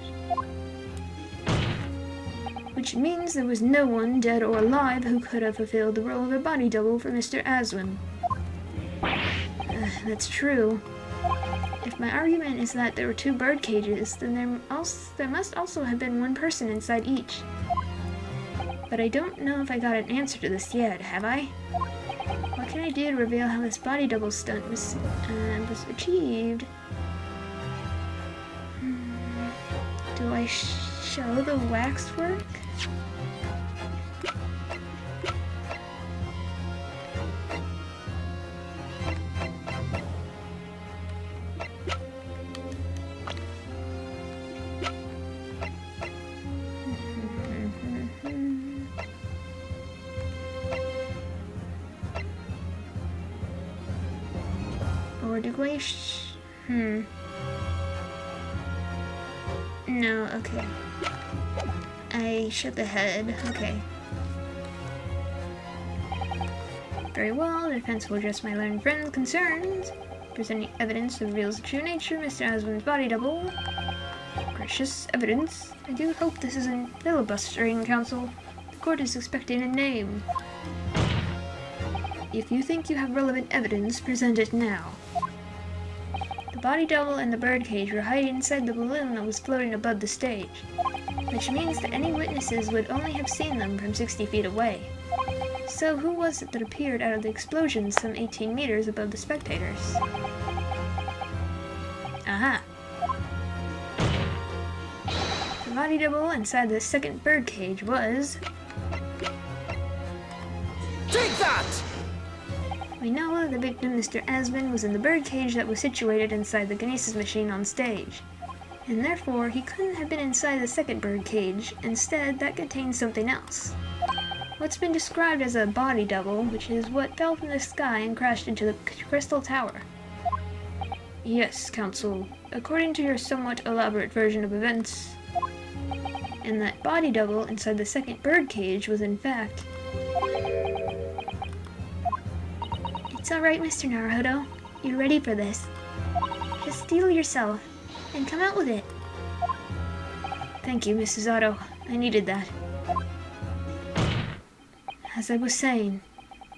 Which means there was no one, dead or alive, who could have fulfilled the role of a body double for Mr. Aswin. That's true. If my argument is that there were two bird cages, then there must also have been one person inside each. But I don't know if I got an answer to this yet, have I? What can I do to reveal how this body double stunt was achieved? Do I show the waxwork? Or do I No, okay. I shook the head. Okay. Very well, the defense will address my learned friend's concerns. If there's any evidence that reveals the true nature of Mr. Aswin's body double. Precious evidence. I do hope this isn't filibustering, counsel. The court is expecting a name. If you think you have relevant evidence, present it now. The body double and the birdcage were hiding inside the balloon that was floating above the stage, which means that any witnesses would only have seen them from 60 feet away. So who was it that appeared out of the explosion some 18 meters above the spectators? Aha! The body double inside the second birdcage was... Take that! We know that the victim, Mr. Aswin, was in the birdcage that was situated inside the kinesis machine on stage, and therefore he couldn't have been inside the second birdcage. Instead, that contained something else. What's been described as a body double, which is what fell from the sky and crashed into the crystal tower. Yes, counsel, according to your somewhat elaborate version of events. And that body double inside the second birdcage was in fact... It's alright, Mr. Naruhodo. You're ready for this. Just steel yourself, and come out with it. Thank you, Mrs. Otto. I needed that. As I was saying,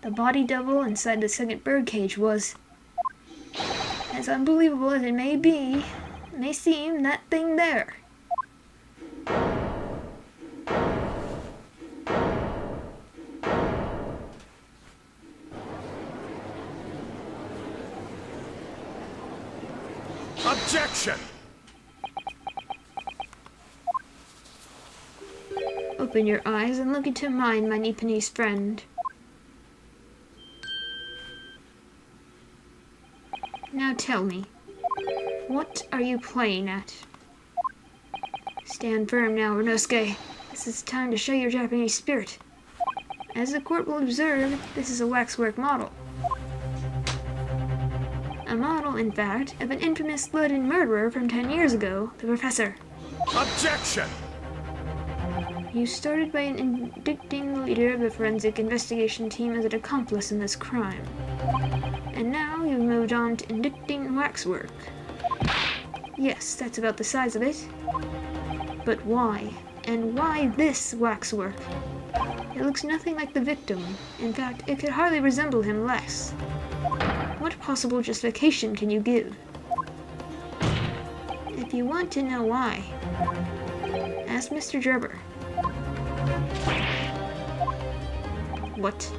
the body double inside the second birdcage was... as unbelievable as it may seem, that thing there. Objection! Open your eyes and look into mine, my Nipponese friend. Now tell me, what are you playing at? Stand firm now, Renosuke. This is time to show your Japanese spirit. As the court will observe, this is a waxwork model. A model, in fact, of an infamous blood and murderer from 10 years ago, the Professor. Objection! You started by indicting the leader of the forensic investigation team as an accomplice in this crime. And now you've moved on to indicting waxwork. Yes, that's about the size of it. But why? And why this waxwork? It looks nothing like the victim. In fact, it could hardly resemble him less. What possible justification can you give? If you want to know why, ask Mr. Gerber. What?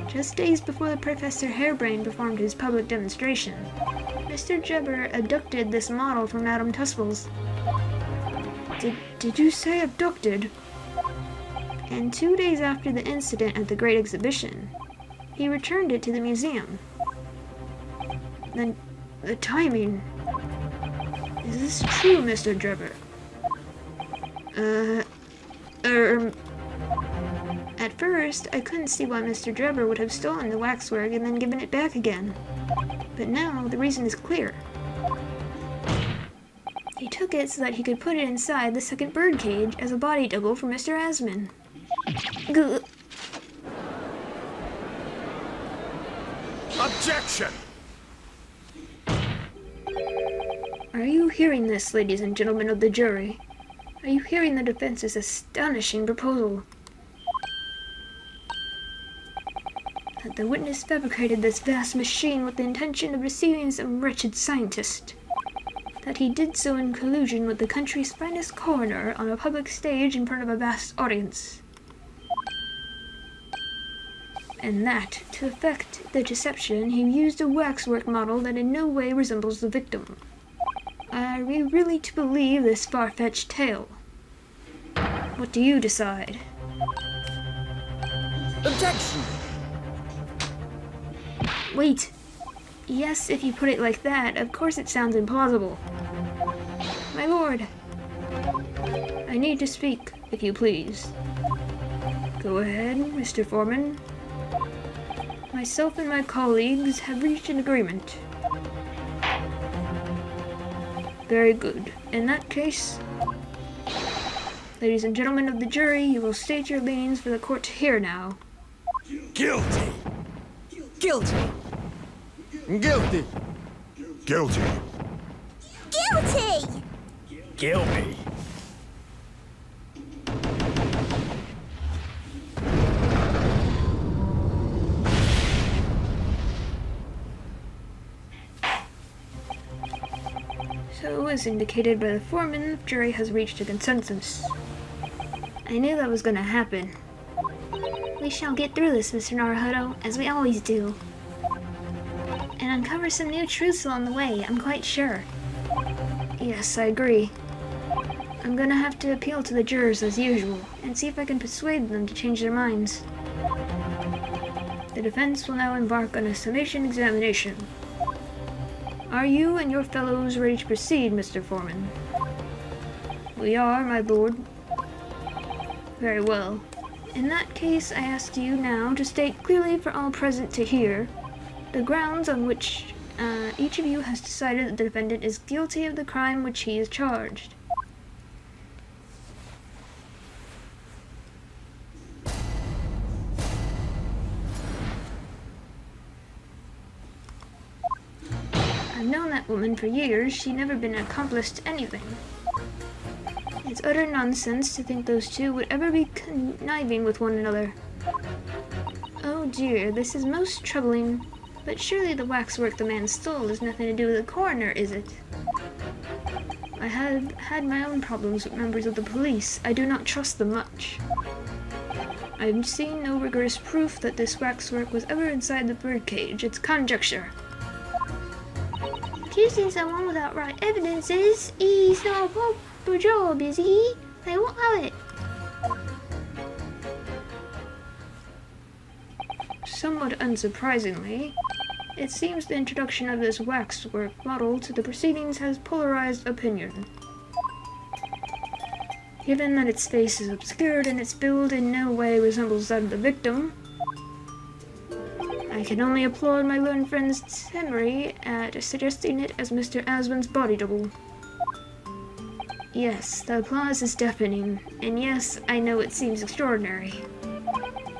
Just days before the Professor Harebrain performed his public demonstration, Mr. Gerber abducted this model from Madame Tussel's. Did you say abducted? And 2 days after the incident at the Great Exhibition, he returned it to the museum. Then, the timing... Is this true, Mr. Gerber? At first, I couldn't see why Mr. Gerber would have stolen the waxwork and then given it back again. But now, the reason is clear. He took it so that he could put it inside the second birdcage as a body double for Mr. Asman. Gah. Objection! Are you hearing this, ladies and gentlemen of the jury? Are you hearing the defense's astonishing proposal? That the witness fabricated this vast machine with the intention of deceiving some wretched scientist. That he did so in collusion with the country's finest coroner on a public stage in front of a vast audience. And that, to effect the deception, he used a waxwork model that in no way resembles the victim. Are we really to believe this far-fetched tale? What do you decide? Objection! Wait. Yes, if you put it like that, of course it sounds implausible. My lord, I need to speak, if you please. Go ahead, Mr. Foreman. Myself and my colleagues have reached an agreement. Very good. In that case, ladies and gentlemen of the jury, you will state your leanings for the court to hear now. Guilty! Guilty. Guilty! Guilty! Guilty. Guilty! So, as indicated by the foreman, the jury has reached a consensus. I knew that was going to happen. We shall get through this, Mr. Naruhodo, as we always do. And uncover some new truths along the way, I'm quite sure. Yes, I agree. I'm gonna have to appeal to the jurors as usual, and see if I can persuade them to change their minds. The defense will now embark on a summation examination. Are you and your fellows ready to proceed, Mr. Foreman? We are, my lord. Very well. In that case, I ask you now to state clearly for all present to hear the grounds on which each of you has decided that the defendant is guilty of the crime which he is charged. I've known that woman for years. She'd never been an accomplice to anything. It's utter nonsense to think those two would ever be conniving with one another. Oh dear, this is most troubling. But surely the waxwork the man stole has nothing to do with the coroner, is it? I have had my own problems with members of the police. I do not trust them much. I have seen no rigorous proof that this waxwork was ever inside the birdcage. It's conjecture. Accusing someone without right evidence is not a proper job, is he? They won't have it. Somewhat unsurprisingly, it seems the introduction of this waxwork model to the proceedings has polarized opinion. Given that its face is obscured and its build in no way resembles that of the victim, I can only applaud my learned friend's memory at suggesting it as Mr. Aswin's body double. Yes, the applause is deafening, and yes, I know it seems extraordinary.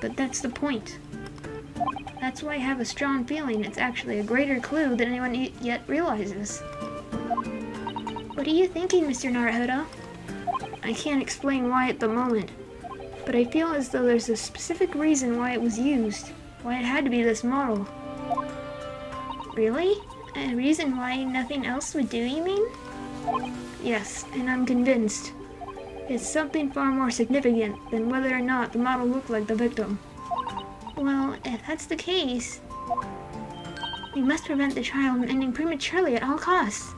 But that's the point. That's why I have a strong feeling it's actually a greater clue than anyone yet realizes. What are you thinking, Mr. Naruhodo? I can't explain why at the moment, but I feel as though there's a specific reason why it was used, why it had to be this model. Really? A reason why nothing else would do, you mean? Yes, and I'm convinced. It's something far more significant than whether or not the model looked like the victim. Well, if that's the case, we must prevent the trial from ending prematurely at all costs.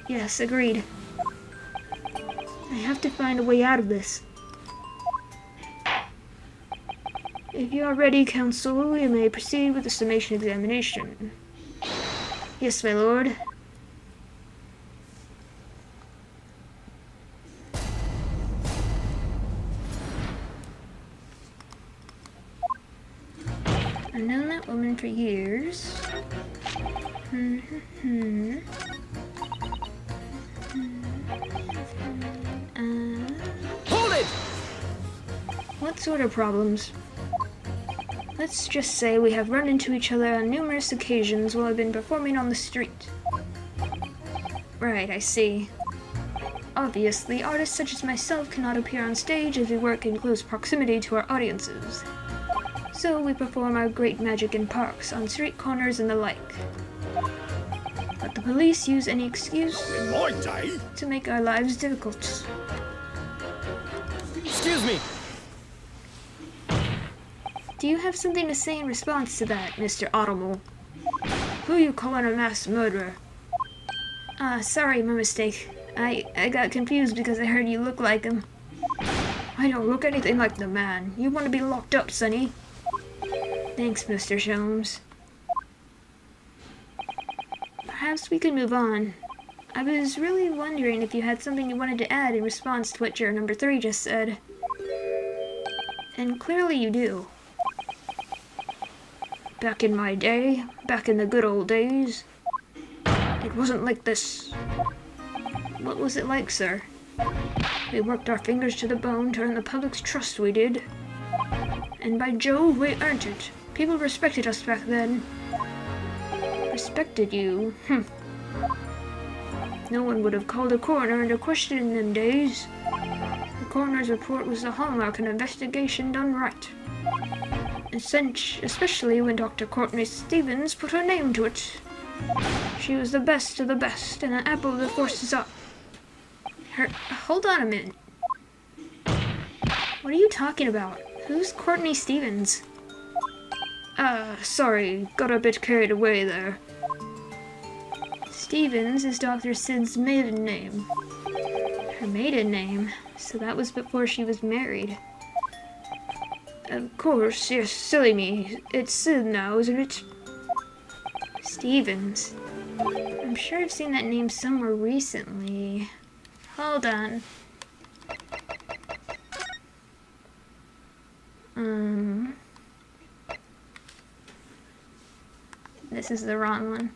Yes, agreed. I have to find a way out of this. If you are ready, counsel, you may proceed with the summation examination. Yes, my lord. I've known that woman for years. Hold it! What sort of problems? Let's just say we have run into each other on numerous occasions while I've been performing on the street. Right, I see. Obviously, artists such as myself cannot appear on stage as we work in close proximity to our audiences. So we perform our great magic in parks, on street corners, and the like. But the police use any excuse In my day? to make our lives difficult. Excuse me. Do you have something to say in response to that, Mr. Automole? Who you calling a mass murderer? Sorry, my mistake. I got confused because I heard you look like him. I don't look anything like the man. You want to be locked up, sonny. Thanks, Mr. Sholmes. Perhaps we could move on. I was really wondering if you had something you wanted to add in response to what juror number 3 just said. And clearly you do. Back in my day, back in the good old days, it wasn't like this. What was it like, sir? We worked our fingers to the bone to earn the public's trust, we did. And by Jove, we earned it. People respected us back then. Respected you? No one would have called a coroner into question in them days. The coroner's report was the hallmark of an investigation done right. Especially when Dr. Courtney Stevens put her name to it. She was the best of the best, and an apple that forces up. Hold on a minute. What are you talking about? Who's Courtney Stevens? Sorry, got a bit carried away there. Stevens is Dr. Sid's maiden name. Her maiden name? So that was before she was married. Of course, yes, silly me. It's Sid now, isn't it? Stevens. I'm sure I've seen that name somewhere recently. Hold on. This is the wrong one.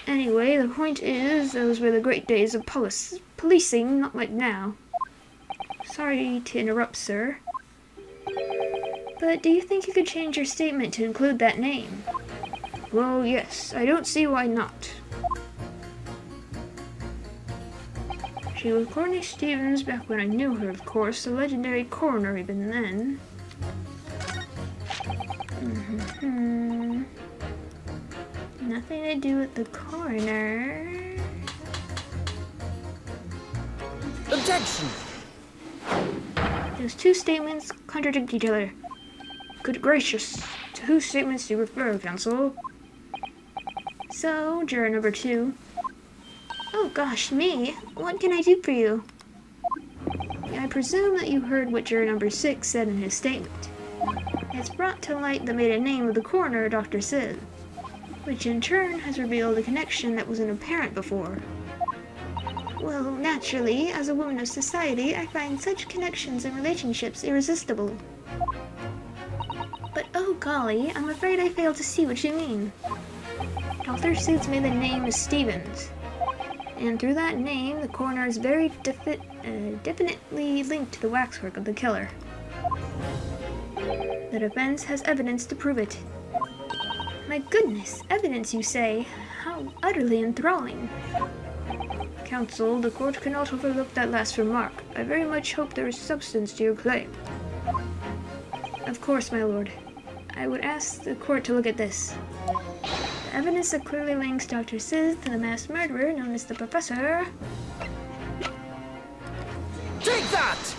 Anyway, the point is, those were the great days of policing, not like now. Sorry to interrupt, sir. But do you think you could change your statement to include that name? Well, yes, I don't see why not. She was Courtney Stevens back when I knew her, of course, a legendary coroner even then. Nothing to do with the coroner. Objection! Those two statements contradict each other. Good gracious, to whose statements do you refer, counsel? So, juror number 2. Oh gosh, me? What can I do for you? I presume that you heard what juror number 6 said in his statement. It's brought to light the maiden name of the coroner, Dr. Sid, which in turn has revealed a connection that wasn't apparent before. Well, naturally, as a woman of society, I find such connections and relationships irresistible. But oh golly, I'm afraid I fail to see what you mean. Dr. Sid's maiden name is Stevens, and through that name, the coroner is very definitely linked to the waxwork of the killer. The defense has evidence to prove it. My goodness, evidence, you say? How utterly enthralling. Counsel, the court cannot overlook that last remark. I very much hope there is substance to your claim. Of course, my lord. I would ask the court to look at this. The evidence that clearly links Dr. Sid to the mass murderer known as the Professor. Take that!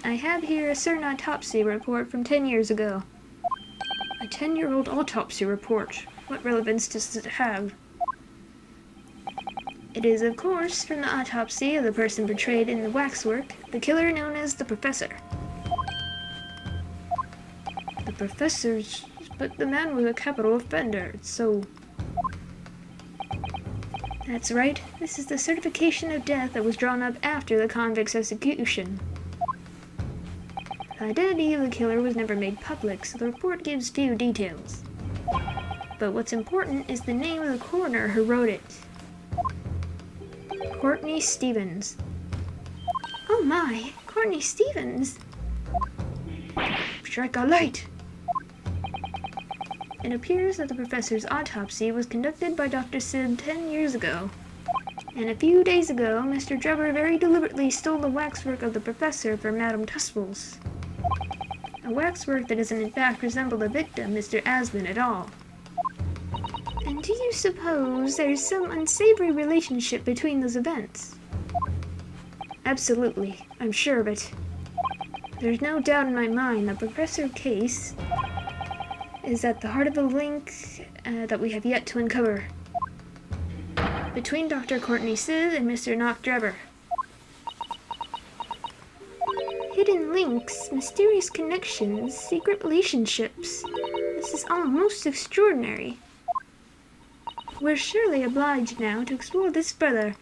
I have here a certain autopsy report from 10 years ago. A 10-year-old autopsy report. What relevance does it have? It is, of course, from the autopsy of the person portrayed in the waxwork, the killer known as the Professor. The Professor's... but the man was a capital offender, so... That's right, this is the certification of death that was drawn up after the convict's execution. The identity of the killer was never made public, so the report gives few details. But what's important is the name of the coroner who wrote it. Courtney Stevens. Oh my, Courtney Stevens! Strike a light! It appears that the professor's autopsy was conducted by Dr. Sid 10 years ago. And a few days ago, Mr. Drebber very deliberately stole the waxwork of the professor from Madame Tuswell's. A waxwork that doesn't in fact resemble the victim, Mr. Asman, at all. And do you suppose there's some unsavory relationship between those events? Absolutely, I'm sure of it. There's no doubt in my mind that Professor Case is at the heart of a link that we have yet to uncover between Dr. Courtney Sid and Mr. Knock Drebber. Hidden links, mysterious connections, secret relationships. This is all most extraordinary. We're surely obliged now to explore this further.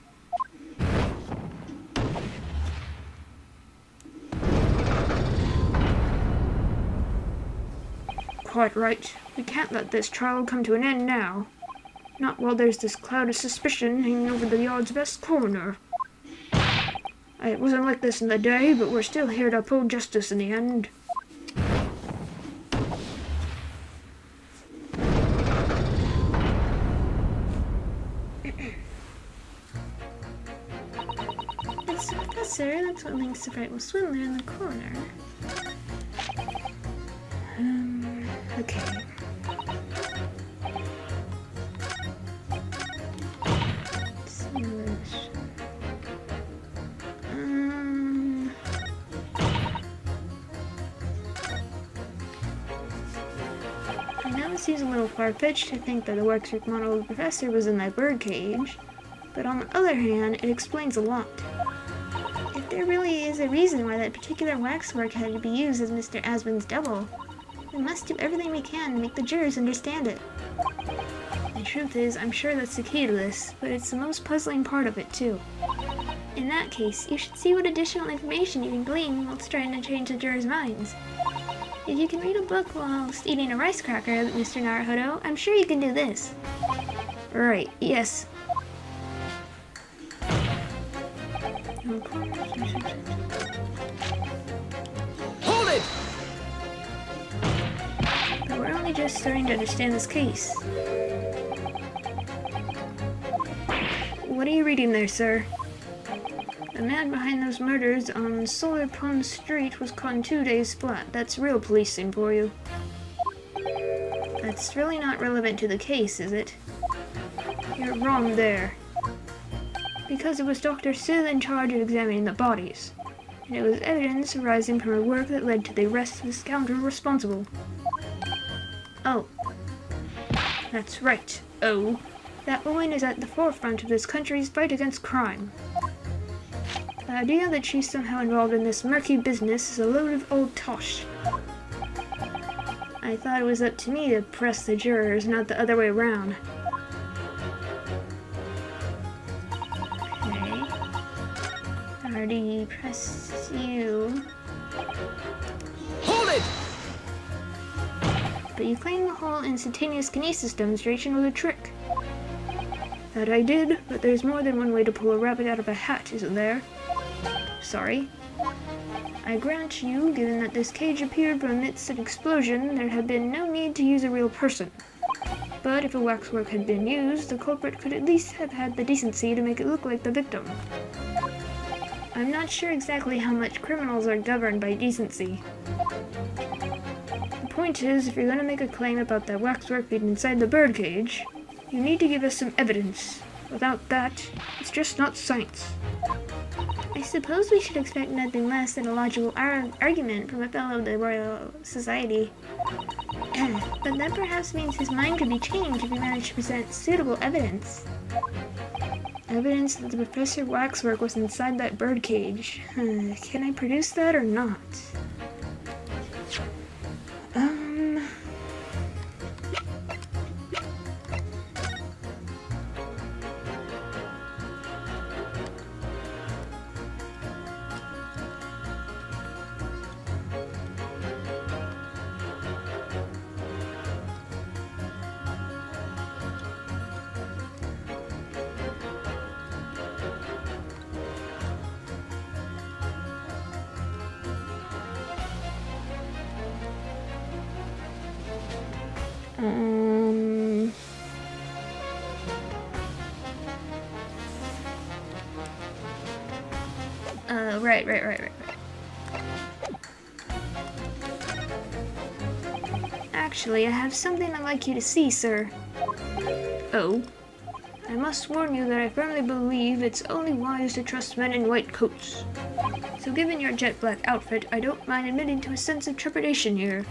Quite right. We can't let this trial come to an end now. Not while there's this cloud of suspicion hanging over the yard's best coroner. It wasn't like this in the day, but we're still here to uphold justice in the end. It's the professor, that's what links the frightful swindler in the corner. Okay. I know it seems a little far-fetched to think that the waxwork model of the professor was in that birdcage, but on the other hand, it explains a lot. If there really is a reason why that particular waxwork had to be used as Mr. Asman's double, we must do everything we can to make the jurors understand it. The truth is, I'm sure that's the key to this, but it's the most puzzling part of it, too. In that case, you should see what additional information you can glean whilst trying to change the jurors' minds. If you can read a book whilst eating a rice cracker, Mr. Naruhodo, I'm sure you can do this. Right, yes. Hold it! But we're only just starting to understand this case. What are you reading there, sir? The man behind those murders on Solar Plum Street was caught in 2 days flat. That's real policing for you. That's really not relevant to the case, is it? You're wrong there. Because it was Dr. Sid in charge of examining the bodies. And it was evidence arising from her work that led to the arrest of the scoundrel responsible. Oh. That's right. Oh. That woman is at the forefront of this country's fight against crime. The idea that she's somehow involved in this murky business is a load of old tosh. I thought it was up to me to press the jurors, not the other way around. Okay. I already pressed you. Hold it! But you claim the whole instantaneous kinesis demonstration was a trick. That I did, but there's more than one way to pull a rabbit out of a hat, isn't there? Sorry. I grant you, given that this cage appeared from amidst an explosion, there had been no need to use a real person. But if a waxwork had been used, the culprit could at least have had the decency to make it look like the victim. I'm not sure exactly how much criminals are governed by decency. The point is, if you're going to make a claim about that waxwork being inside the birdcage, you need to give us some evidence. Without that, it's just not science. I suppose we should expect nothing less than a logical argument from a fellow of the Royal Society. But that perhaps means his mind could be changed if we manage to present suitable evidence. Evidence that the Professor Waxwork was inside that birdcage. Can I produce that or not? Right. Actually, I have something I'd like you to see, sir. Oh? I must warn you that I firmly believe it's only wise to trust men in white coats. So given your jet black outfit, I don't mind admitting to a sense of trepidation here.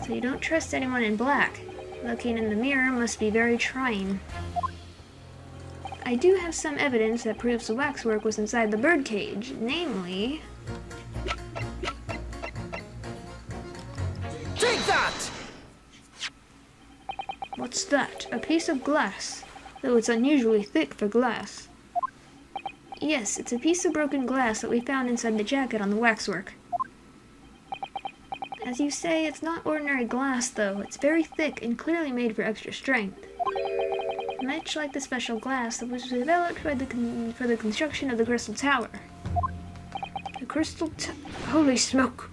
So you don't trust anyone in black. Looking in the mirror must be very trying. I do have some evidence that proves the waxwork was inside the birdcage, namely... Take that! What's that? A piece of glass, though it's unusually thick for glass. Yes, it's a piece of broken glass that we found inside the jacket on the waxwork. As you say, it's not ordinary glass, though. It's very thick and clearly made for extra strength. Much like the special glass that was developed for the construction of the Crystal Tower. The Holy smoke!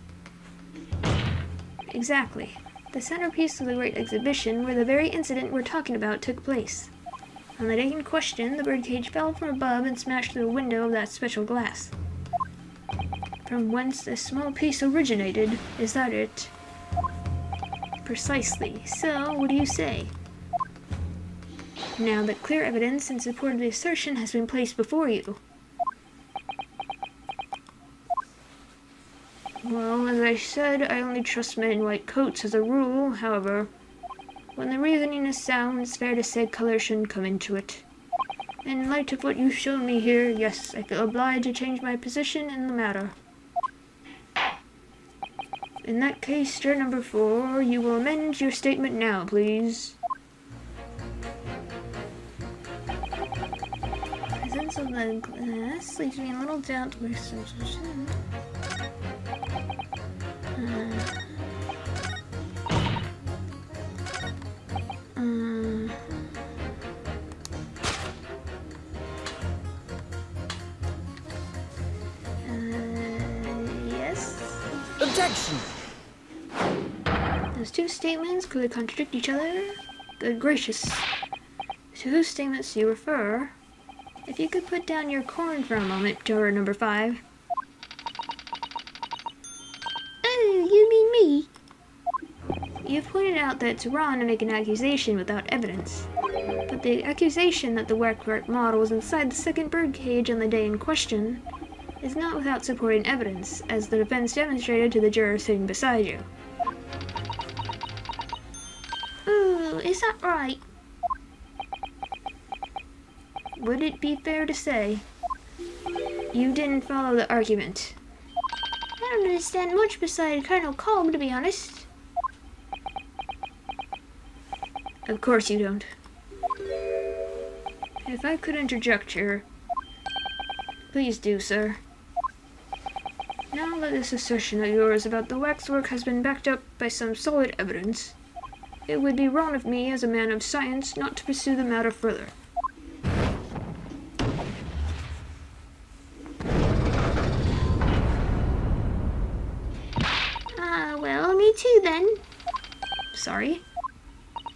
Exactly. The centerpiece of the Great Exhibition, where the very incident we're talking about took place. On the day in question, the birdcage fell from above and smashed through the window of that special glass. From whence this small piece originated, is that it? Precisely. So, what do you say? Now that clear evidence in support of the assertion has been placed before you. Well, as I said, I only trust men in white coats as a rule. However, when the reasoning is sound, it's fair to say color shouldn't come into it. In light of what you've shown me here, yes, I feel obliged to change my position in the matter. In that case, juror number 4, you will amend your statement now, please. Presence of the glass leaves me in little doubt where yes. Objection! Those two statements clearly contradict each other. Good gracious. To whose statements do you refer? If you could put down your corn for a moment, juror number 5. Oh, you mean me? You've pointed out that it's wrong to make an accusation without evidence. But the accusation that the waxwork model was inside the second birdcage on the day in question is not without supporting evidence, as the defense demonstrated to the juror sitting beside you. Ooh, is that right? Would it be fair to say you didn't follow the argument? I don't understand much beside Colonel Kolb, to be honest. Of course you don't. If I could interject here, please do, sir. Now that this assertion of yours about the waxwork has been backed up by some solid evidence, it would be wrong of me as a man of science not to pursue the matter further. Well, me too then. Sorry?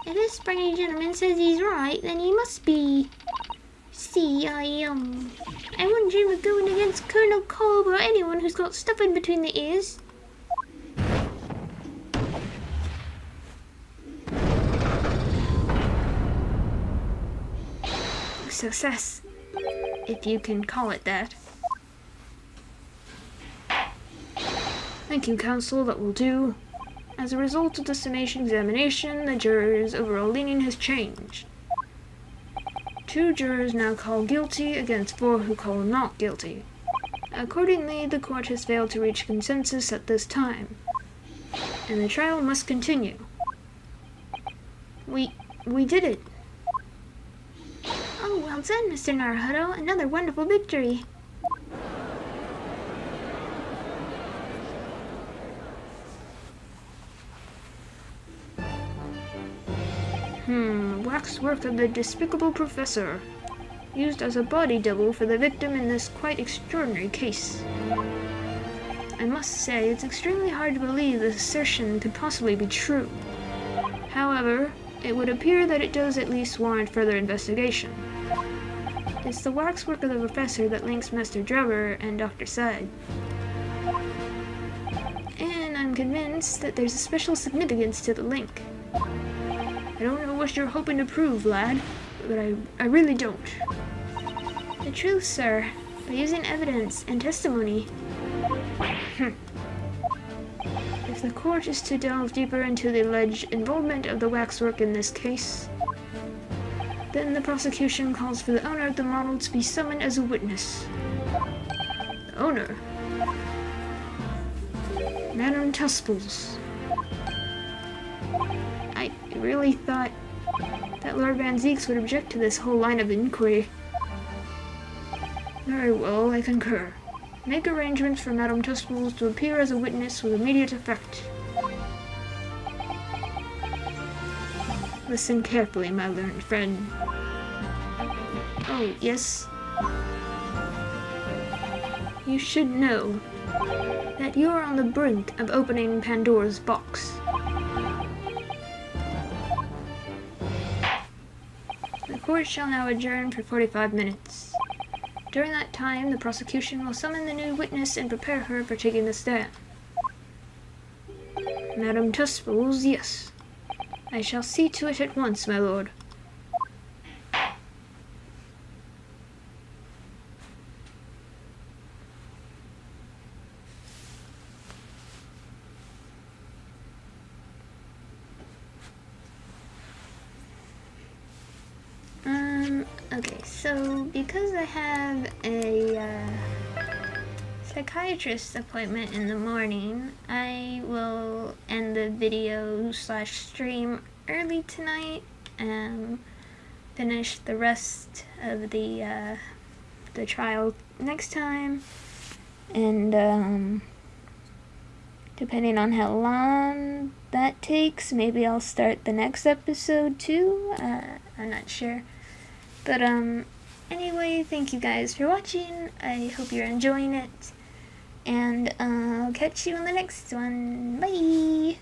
If this brainy gentleman says he's right, then he must be. See, I wouldn't dream of going against Colonel Kolb or anyone who's got stuff in between the ears. Success, if you can call it that. Thank you, counsel, that will do. As a result of the summation examination, the jurors' overall leaning has changed. 2 jurors now call guilty against 4 who call not guilty. Accordingly, the court has failed to reach consensus at this time, and the trial must continue. We did it. Oh, well done, Mr. Naruhodo. Another wonderful victory. Waxwork of the despicable professor, used as a body double for the victim in this quite extraordinary case. I must say, it's extremely hard to believe this assertion could possibly be true. However, it would appear that it does at least warrant further investigation. It's the waxwork of the professor that links Master Drebber and Dr. Side. And I'm convinced that there's a special significance to the link. I don't know what you're hoping to prove, lad, but I really don't. The truth, sir, by using evidence and testimony. If the court is to delve deeper into the alleged involvement of the waxwork in this case, then the prosecution calls for the owner of the model to be summoned as a witness. The owner? Madame Tusples. I really thought that Lord Van Zeeks would object to this whole line of inquiry. Very well, I concur. Make arrangements for Madame Tusples to appear as a witness with immediate effect. Listen carefully, my learned friend. Oh, yes? You should know that you are on the brink of opening Pandora's box. The court shall now adjourn for 45 minutes. During that time, the prosecution will summon the new witness and prepare her for taking the stand. Madame Tusples, yes. I shall see to it at once, my lord. Okay, so because I have a psychiatrist appointment in the morning, I will end the video / stream early tonight and finish the rest of the trial next time. And depending on how long that takes, maybe I'll start the next episode too. I'm not sure. But anyway, thank you guys for watching. I hope you're enjoying it. And I'll catch you on the next one. Bye!